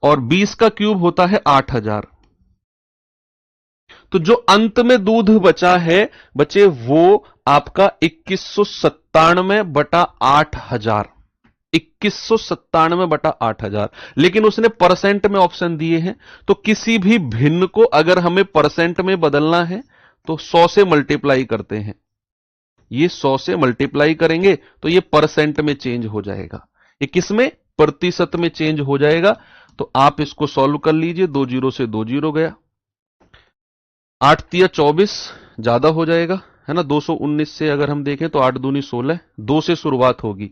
और 20 का क्यूब होता है 8000। तो जो अंत में दूध बचा है बचे वो आपका 2197/8000। 2197/8000। लेकिन उसने परसेंट में ऑप्शन दिए हैं, तो किसी भी भिन्न को अगर हमें परसेंट में बदलना है तो 100 से मल्टीप्लाई करते हैं। ये 100 से मल्टीप्लाई करेंगे तो ये परसेंट में चेंज हो जाएगा। ये किसमें? प्रतिशत में चेंज हो जाएगा। तो आप इसको सॉल्व कर लीजिए। 2 जीरो से 2 जीरो गया, 8 तिया 24 ज्यादा हो जाएगा, है ना। 219 से अगर हम देखें तो 8 दूनी 16, 2 से शुरुआत होगी,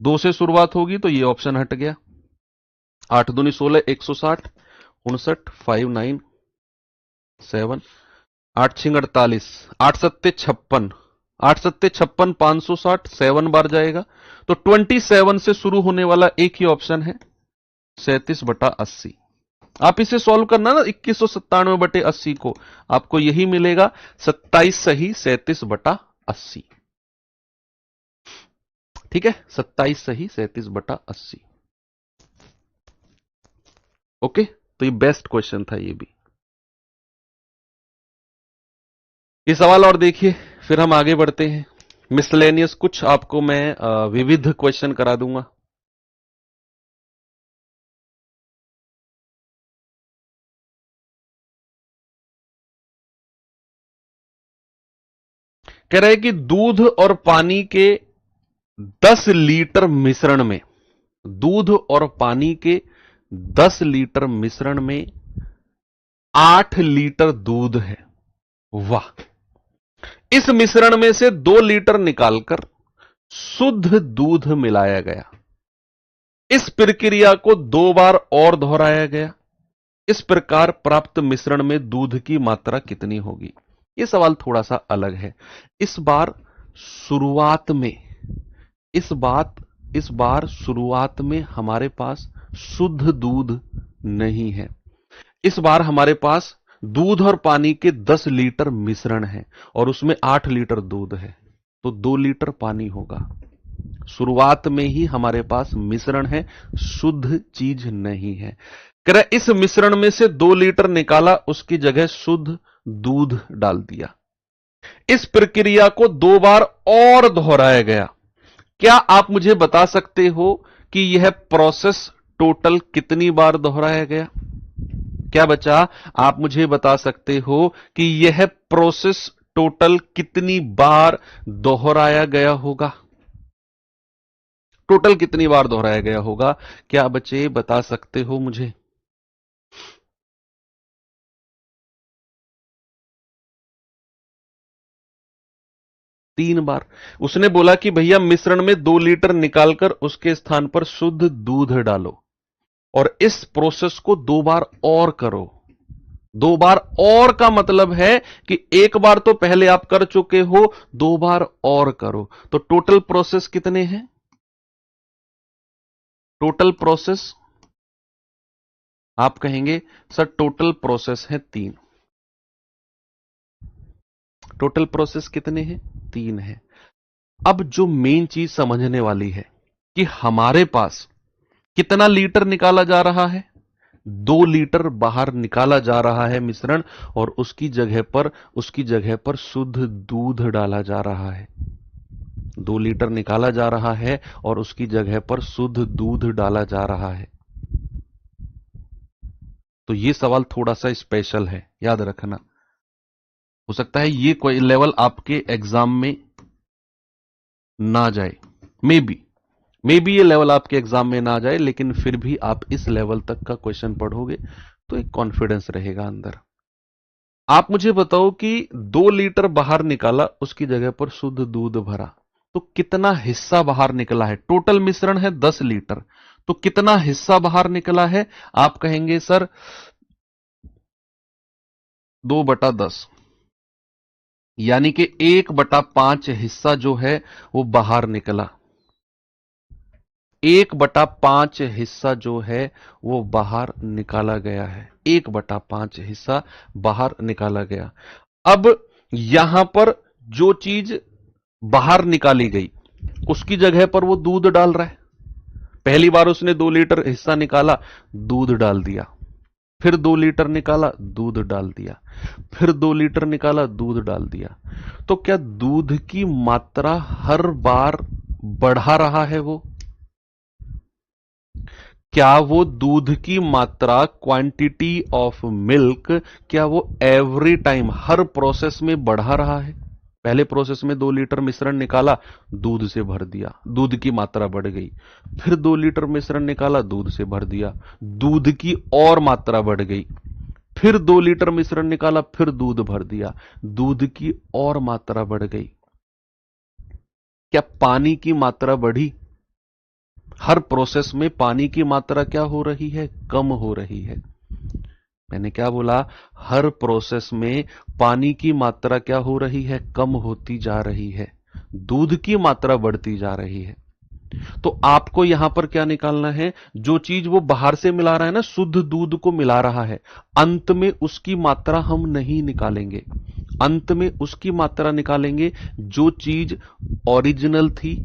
2 से शुरुआत होगी तो ये ऑप्शन हट गया। 8 दूनी 16, 160, 59, 597, 8 छिंग 48, 8 सत्ते 56, 8 सत्ते 56, 560, 7 बार जाएगा। तो 27 से शुरू होने वाला एक ही ऑप्शन है, 37/80। आप इसे सॉल्व करना ना 2197/80 को, आपको यही मिलेगा 27 सही 37/80। ठीक है, 27 सही 37/80। ओके, तो ये बेस्ट क्वेश्चन था ये भी। ये सवाल और देखिए, फिर हम आगे बढ़ते हैं। मिसलेनियस कुछ आपको मैं विविध क्वेश्चन करा दूंगा। कह रहे हैं कि दूध और पानी के 10 लीटर मिश्रण में, दूध और पानी के 10 लीटर मिश्रण में 8 लीटर दूध है। वाह! इस मिश्रण में से 2 लीटर निकालकर शुद्ध दूध मिलाया गया। इस प्रक्रिया को 2 बार और दोहराया गया। इस प्रकार प्राप्त मिश्रण में दूध की मात्रा कितनी होगी? यह सवाल थोड़ा सा अलग है। इस बार शुरुआत में इस बार शुरुआत में हमारे पास शुद्ध दूध नहीं है। इस बार हमारे पास दूध और पानी के 10 लीटर मिश्रण है और उसमें 8 लीटर दूध है, तो 2 लीटर पानी होगा। शुरुआत में ही हमारे पास मिश्रण है, शुद्ध चीज नहीं है। कह रहा इस मिश्रण में से 2 लीटर निकाला, उसकी जगह शुद्ध दूध डाल दिया। इस प्रक्रिया को 2 बार और दोहराया गया। क्या आप मुझे बता सकते हो कि यह प्रोसेस टोटल कितनी बार दोहराया गया? क्या बच्चा, आप मुझे बता सकते हो कि यह प्रोसेस टोटल कितनी बार दोहराया गया होगा? टोटल कितनी बार दोहराया गया होगा? क्या बच्चे बता सकते हो मुझे? तीन बार। उसने बोला कि भैया मिश्रण में 2 लीटर निकालकर उसके स्थान पर शुद्ध दूध डालो और इस प्रोसेस को 2 बार और करो। 2 बार और का मतलब है कि एक बार तो पहले आप कर चुके हो, 2 बार और करो। तो टोटल प्रोसेस कितने हैं? टोटल प्रोसेस आप कहेंगे सर टोटल प्रोसेस है 3। टोटल प्रोसेस कितने हैं? 3 है। अब जो मेन चीज समझने वाली है कि हमारे पास कितना लीटर निकाला जा रहा है? 2 लीटर बाहर निकाला जा रहा है मिश्रण और उसकी जगह पर शुद्ध दूध डाला जा रहा है। 2 लीटर निकाला जा रहा है और उसकी जगह पर शुद्ध दूध डाला जा रहा है। तो यह सवाल थोड़ा सा स्पेशल है, याद रखना। हो सकता है ये कोई लेवल आपके एग्जाम में ना जाए, मे बी ये लेवल आपके एग्जाम में ना जाए, लेकिन फिर भी आप इस लेवल तक का क्वेश्चन पढ़ोगे तो एक कॉन्फिडेंस रहेगा अंदर। आप मुझे बताओ कि 2 लीटर बाहर निकाला, उसकी जगह पर शुद्ध दूध भरा, तो कितना हिस्सा बाहर निकला है? टोटल मिश्रण है 10 लीटर, तो कितना हिस्सा बाहर निकला है? आप कहेंगे सर 2/10, यानी कि 1/5 हिस्सा जो है वो बाहर निकला। 1/5 हिस्सा जो है वो बाहर निकाला गया है। 1/5 हिस्सा बाहर निकाला गया। अब यहां पर जो चीज बाहर निकाली गई उसकी जगह पर वो दूध डाल रहा है। पहली बार उसने 2 लीटर हिस्सा निकाला, दूध डाल दिया। फिर 2 लीटर निकाला, दूध डाल दिया। फिर 2 लीटर निकाला, दूध डाल दिया। तो क्या दूध की मात्रा हर बार बढ़ा रहा है? क्या वो दूध की मात्रा, क्वांटिटी ऑफ मिल्क, क्या वो एवरी टाइम हर प्रोसेस में बढ़ा रहा है? पहले प्रोसेस में 2 लीटर मिश्रण निकाला, दूध से भर दिया, दूध की मात्रा बढ़ गई। फिर 2 लीटर मिश्रण निकाला, दूध से भर दिया, दूध की और मात्रा बढ़ गई। फिर 2 लीटर मिश्रण निकाला, फिर दूध भर दिया, दूध की और मात्रा बढ़ गई। क्या पानी की मात्रा बढ़ी? हर प्रोसेस में पानी की मात्रा क्या हो रही है? कम हो रही है। मैंने क्या बोला? हर प्रोसेस में पानी की मात्रा क्या हो रही है? कम होती जा रही है। दूध की मात्रा बढ़ती जा रही है। तो आपको यहां पर क्या निकालना है? जो चीज वो बाहर से मिला रहा है ना, शुद्ध दूध को मिला रहा है, अंत में उसकी मात्रा हम नहीं निकालेंगे। अंत में उसकी मात्रा निकालेंगे जो चीज ओरिजिनल थी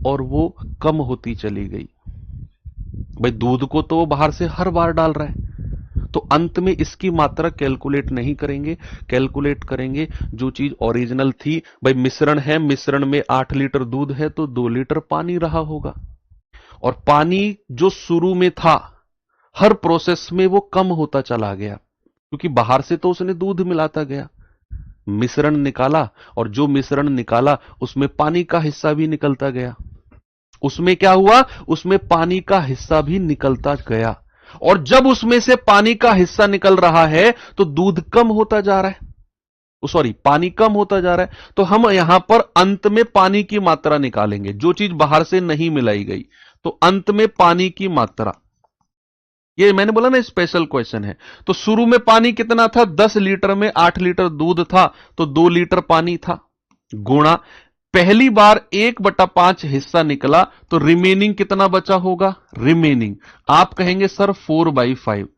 और वो कम होती चली गई। भाई दूध को तो वो बाहर से हर बार डाल रहा है, तो अंत में इसकी मात्रा कैलकुलेट नहीं करेंगे, कैलकुलेट करेंगे जो चीज ओरिजिनल थी। भाई मिश्रण है, मिश्रण में 8 लीटर दूध है तो 2 लीटर पानी रहा होगा, और पानी जो शुरू में था हर प्रोसेस में वो कम होता चला गया, क्योंकि बाहर से तो उसने दूध मिलाता गया। मिश्रण निकाला और जो मिश्रण निकाला उसमें पानी का हिस्सा भी निकलता गया। उसमें क्या हुआ? उसमें पानी का हिस्सा भी निकलता गया, और जब उसमें से पानी का हिस्सा निकल रहा है तो दूध कम होता जा रहा है, सॉरी पानी कम होता जा रहा है। तो हम यहां पर अंत में पानी की मात्रा निकालेंगे, जो चीज बाहर से नहीं मिलाई गई। तो अंत में पानी की मात्रा, ये मैंने बोला ना स्पेशल क्वेश्चन है। तो शुरू में पानी कितना था, 10 लीटर में 8 लीटर दूध था, तो 2 लीटर पानी था, गुणा पहली बार 1/5 हिस्सा निकला, तो रिमेनिंग कितना बचा होगा, रिमेनिंग आप कहेंगे सर 4/5,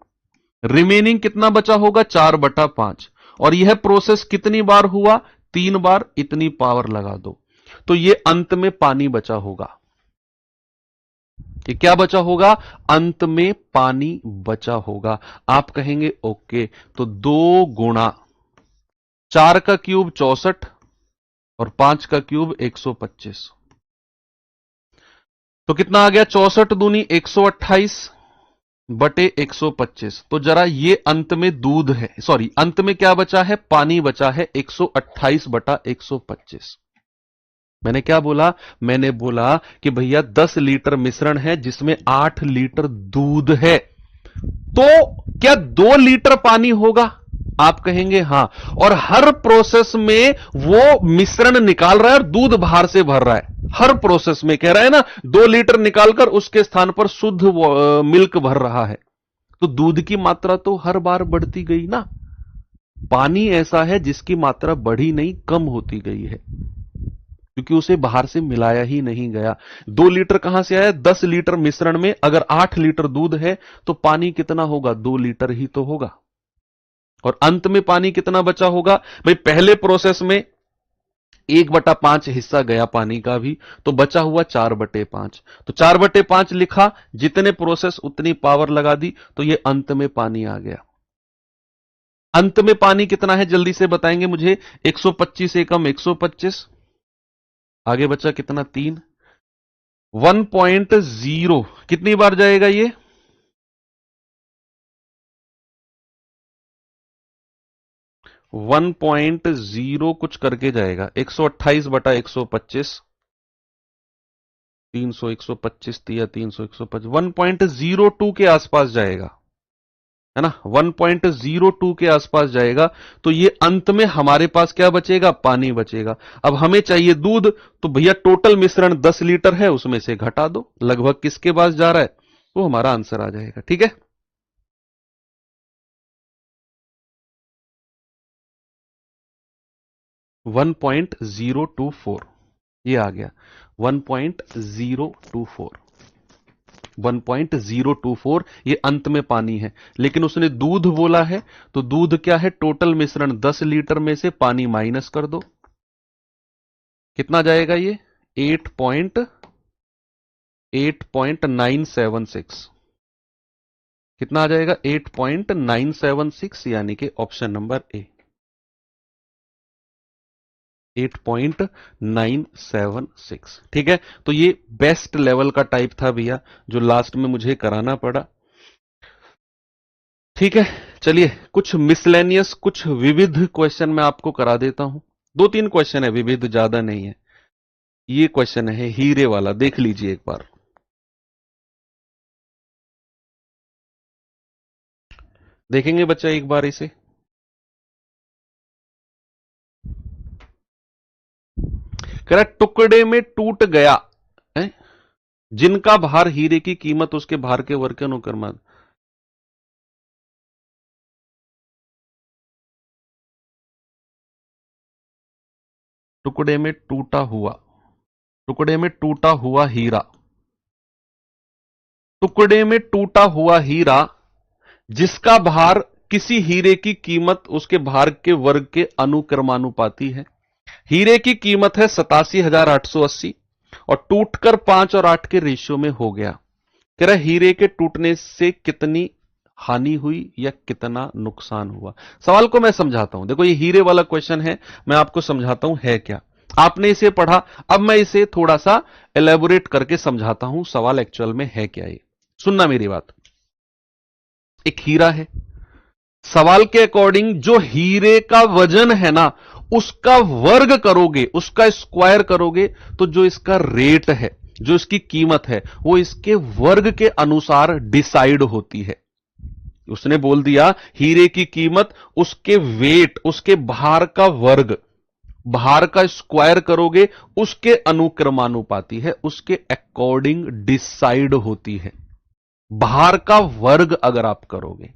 रिमेनिंग कितना बचा होगा, 4/5। और यह प्रोसेस कितनी बार हुआ, 3 बार, इतनी पावर लगा दो, तो यह अंत में पानी बचा होगा। कि क्या बचा होगा, अंत में पानी बचा होगा। आप कहेंगे ओके, तो 2 गुणा 4 का क्यूब 64 और 5 का क्यूब 125, तो कितना आ गया, 64 दूनी 128 बटे 125। तो जरा ये अंत में दूध है, सॉरी अंत में क्या बचा है, पानी बचा है 128 बटा 125। मैंने क्या बोला, मैंने बोला कि भैया 10 लीटर मिश्रण है जिसमें 8 लीटर दूध है, तो क्या 2 लीटर पानी होगा, आप कहेंगे हां। और हर प्रोसेस में वो मिश्रण निकाल रहा है और दूध बाहर से भर रहा है, हर प्रोसेस में कह रहा है ना, 2 लीटर निकालकर उसके स्थान पर शुद्ध मिल्क भर रहा है, तो दूध की मात्रा तो हर बार बढ़ती गई ना। पानी ऐसा है जिसकी मात्रा बढ़ी नहीं, कम होती गई है, क्योंकि उसे बाहर से मिलाया ही नहीं गया। 2 लीटर कहां से आया, 10 लीटर मिश्रण में अगर 8 लीटर दूध है तो पानी कितना होगा, 2 लीटर ही तो होगा। और अंत में पानी कितना बचा होगा भाई, पहले प्रोसेस में 1/5 हिस्सा गया पानी का भी, तो बचा हुआ 4/5, तो 4/5 लिखा, जितने प्रोसेस उतनी पावर लगा दी, तो यह अंत में पानी आ गया। अंत में पानी कितना है जल्दी से बताएंगे मुझे, 125 एकम 125, आगे बचा कितना 3, 1.0 कितनी बार जाएगा ये, 1.0 कुछ करके जाएगा, 128 बटा 125, 300 125 या 300 125, 1.02 के आसपास जाएगा, है ना, 1.02 के आसपास जाएगा। तो ये अंत में हमारे पास क्या बचेगा, पानी बचेगा। अब हमें चाहिए दूध, तो भैया टोटल मिश्रण 10 लीटर है, उसमें से घटा दो, लगभग किसके पास जा रहा है, तो हमारा आंसर आ जाएगा। ठीक है, वन 1.024 ये आ गया, 1.024, 1.024 ये अंत में पानी है। लेकिन उसने दूध बोला है, तो दूध क्या है, टोटल मिश्रण 10 लीटर में से पानी माइनस कर दो, कितना जाएगा ये 8.976, कितना आ जाएगा 8.976, यानी कि ऑप्शन नंबर ए 8.976। ठीक है, तो ये बेस्ट लेवल का टाइप था भैया, जो लास्ट में मुझे कराना पड़ा। ठीक है, चलिए कुछ मिसलेनियस, कुछ विविध क्वेश्चन मैं आपको करा देता हूं। 2-3 क्वेश्चन है, विविध ज्यादा नहीं है। ये क्वेश्चन है हीरे वाला, देख लीजिए एक बार, देखेंगे बच्चा एक बार इसे। कह रहा टुकड़े में टूट गया है, जिनका भार हीरे की कीमत उसके भार के वर्ग के अनुक्रमानुसार, टुकड़े में टूटा हुआ, टुकड़े में टूटा हुआ हीरा, टुकड़े में टूटा हुआ हीरा जिसका भार किसी हीरे की कीमत उसके भार के वर्ग के अनुक्रमानुपाती है। हीरे की कीमत है 87,880 और टूटकर 5 और 8 के रेशियो में हो गया। कह रहा हीरे के टूटने से कितनी हानि हुई या कितना नुकसान हुआ। सवाल को मैं समझाता हूं, देखो ये हीरे वाला क्वेश्चन है, मैं आपको समझाता हूं है क्या। आपने इसे पढ़ा, अब मैं इसे थोड़ा सा एलेबोरेट करके समझाता हूं सवाल एक्चुअल में है क्या। ये सुनना मेरी बात, एक हीरा है, सवाल के अकॉर्डिंग जो हीरे का वजन है ना, उसका वर्ग करोगे, उसका स्क्वायर करोगे, तो जो इसका रेट है, जो इसकी कीमत है, वो इसके वर्ग के अनुसार डिसाइड होती है। उसने बोल दिया हीरे की कीमत उसके वेट, उसके भार का वर्ग, भार का स्क्वायर करोगे उसके अनुक्रमानुपाती है, उसके अकॉर्डिंग डिसाइड होती है। भार का वर्ग अगर आप करोगे,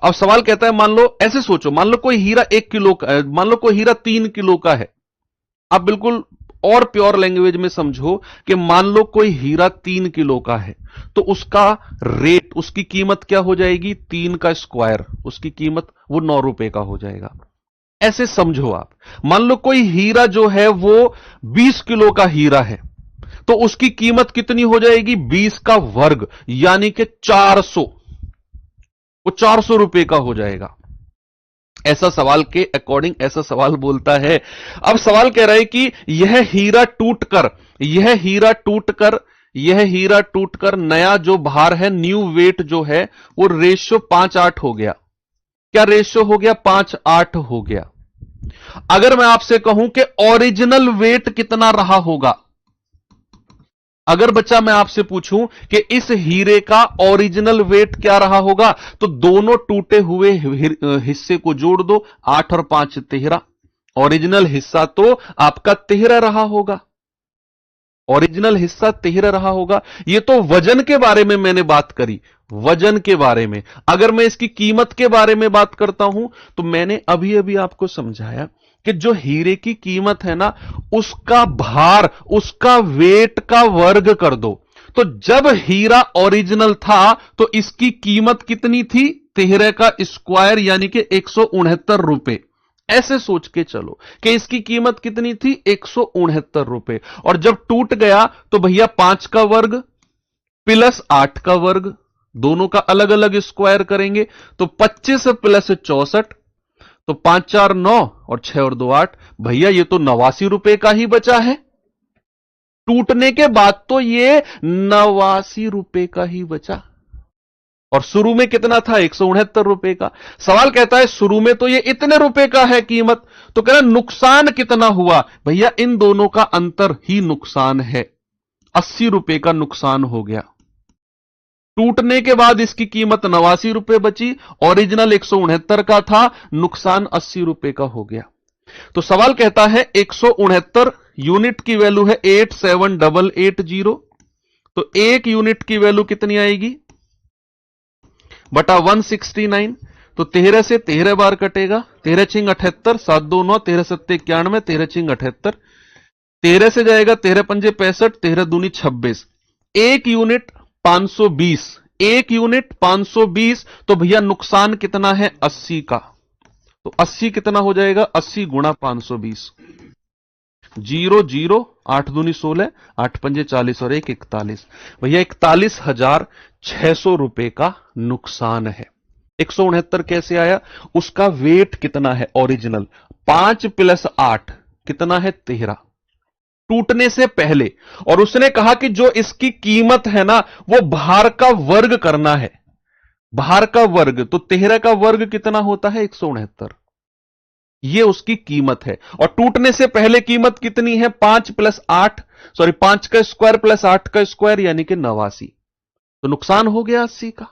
अब सवाल कहता है, मान लो ऐसे सोचो, मान लो कोई हीरा 1 किलो का, मान लो कोई हीरा 3 किलो का है। आप बिल्कुल और प्योर लैंग्वेज में समझो कि मान लो कोई हीरा 3 किलो का है, तो उसका रेट, उसकी कीमत क्या हो जाएगी? 3 का स्क्वायर, उसकी कीमत वो 9 रुपए का हो जाएगा। ऐसे समझो आप, मान लो कोई हीरा जो है वो 20 किलो का हीरा है, तो उसकी कीमत कितनी हो जाएगी? 20 का वर्ग, यानी कि 400, वो 400 रुपए का हो जाएगा। ऐसा सवाल के अकॉर्डिंग ऐसा सवाल बोलता है। अब सवाल कह रहा है कि यह हीरा टूटकर, यह हीरा टूटकर, यह हीरा टूटकर नया जो भार है, न्यू वेट जो है, वो रेशियो 5:8 हो गया। क्या रेशियो हो गया? 5:8 हो गया। अगर मैं आपसे कहूं कि ओरिजिनल वेट कितना रहा होगा, अगर बच्चा मैं आपसे पूछूं कि इस हीरे का ओरिजिनल वेट क्या रहा होगा, तो दोनों टूटे हुए हिस्से को जोड़ दो, 8 और 5 13। ओरिजिनल हिस्सा तो आपका 13 रहा होगा, ओरिजिनल हिस्सा 13 रहा होगा। ये तो वजन के बारे में मैंने बात करी, वजन के बारे में। अगर मैं इसकी कीमत के बारे में बात करता हूं, तो मैंने अभी अभी आपको समझाया कि जो हीरे की कीमत है ना, उसका भार, उसका वेट का वर्ग कर दो। तो जब हीरा ओरिजिनल था तो इसकी कीमत कितनी थी? 13 का स्क्वायर, यानी कि 169 रुपए। ऐसे सोच के चलो कि इसकी कीमत कितनी थी? 169 रुपए। और जब टूट गया तो भैया 5 का वर्ग प्लस 8 का वर्ग, दोनों का अलग अलग स्क्वायर करेंगे तो 25 प्लस 64, तो 5 4 9 और 6 और 2 8। भैया ये तो 89 रुपए का ही बचा है। टूटने के बाद तो ये 89 रुपए का ही बचा, और शुरू में कितना था? 169 रुपए का। सवाल कहता है शुरू में तो ये इतने रुपए का है कीमत, तो कह रहा नुकसान कितना हुआ? भैया इन दोनों का अंतर ही नुकसान है, 80 रुपए का नुकसान हो गया। टूटने के बाद इसकी कीमत 89 रुपए बची, ओरिजिनल 169 का था, नुकसान 80 रुपए का हो गया। तो सवाल कहता है 169 यूनिट की वैल्यू है 87880, तो एक यूनिट की वैल्यू कितनी आएगी? बटा 169। तो 13 से 13 बार कटेगा, 13 छिंग 78, 7 2 9, 13 7 91, 13 छिंग 78। 13 से जाएगा 13 पंजे 65, 13 दूनी 26। एक यूनिट 520, एक यूनिट 520। तो भैया नुकसान कितना है? 80 का। तो 80 कितना हो जाएगा? 80 गुणा 520, 0 0, 8 दूनी 16, 8 पंजे 40 और 1 41। भैया 41,600 रुपए का नुकसान है। 169 कैसे आया? उसका वेट कितना है ओरिजिनल? 5 प्लस 8 कितना है? 13, टूटने से पहले। और उसने कहा कि जो इसकी कीमत है ना, वो भार का वर्ग करना है, भार का वर्ग। तो 13 का वर्ग कितना होता है? 169। ये उसकी कीमत है। और टूटने से पहले कीमत कितनी है? 5 प्लस 8, सॉरी 5 का स्क्वायर प्लस 8 का स्क्वायर, यानी कि 89। तो नुकसान हो गया 80 का।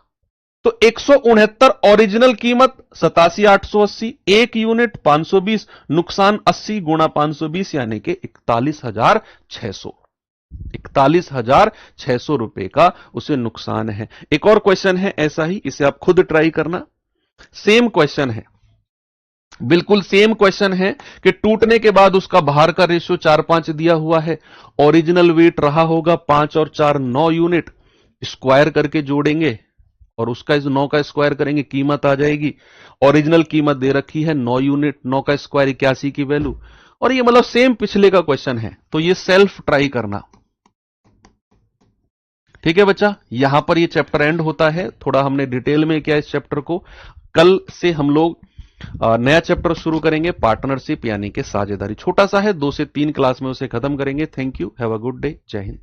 तो 169 ओरिजिनल कीमत 87,880, एक यूनिट 520, नुकसान 80 गुणा 520, यानी कि 41,600, 41,600 रुपए का उसे नुकसान है। एक और क्वेश्चन है ऐसा ही, इसे आप खुद ट्राई करना। सेम क्वेश्चन है, बिल्कुल सेम क्वेश्चन है कि टूटने के बाद उसका भार का रेशियो 4-5 दिया हुआ है, ओरिजिनल वेट रहा होगा 5 और 4 9 यूनिट, स्क्वायर करके जोड़ेंगे और उसका इस 9 का स्क्वायर करेंगे, कीमत आ जाएगी। ओरिजिनल कीमत दे रखी है 9 यूनिट, 9 का स्क्वायर 81 की वैल्यू। और ये मतलब सेम पिछले का क्वेश्चन है, तो ये सेल्फ ट्राई करना। ठीक है बच्चा, यहां पर ये चैप्टर एंड होता है। थोड़ा हमने डिटेल में किया इस चैप्टर को। कल से हम लोग नया चैप्टर शुरू करेंगे, पार्टनरशिप यानी कि साझेदारी। छोटा सा है, 2 से 3 क्लास में उसे खत्म करेंगे। Thank you, have a good day, जय हिंद।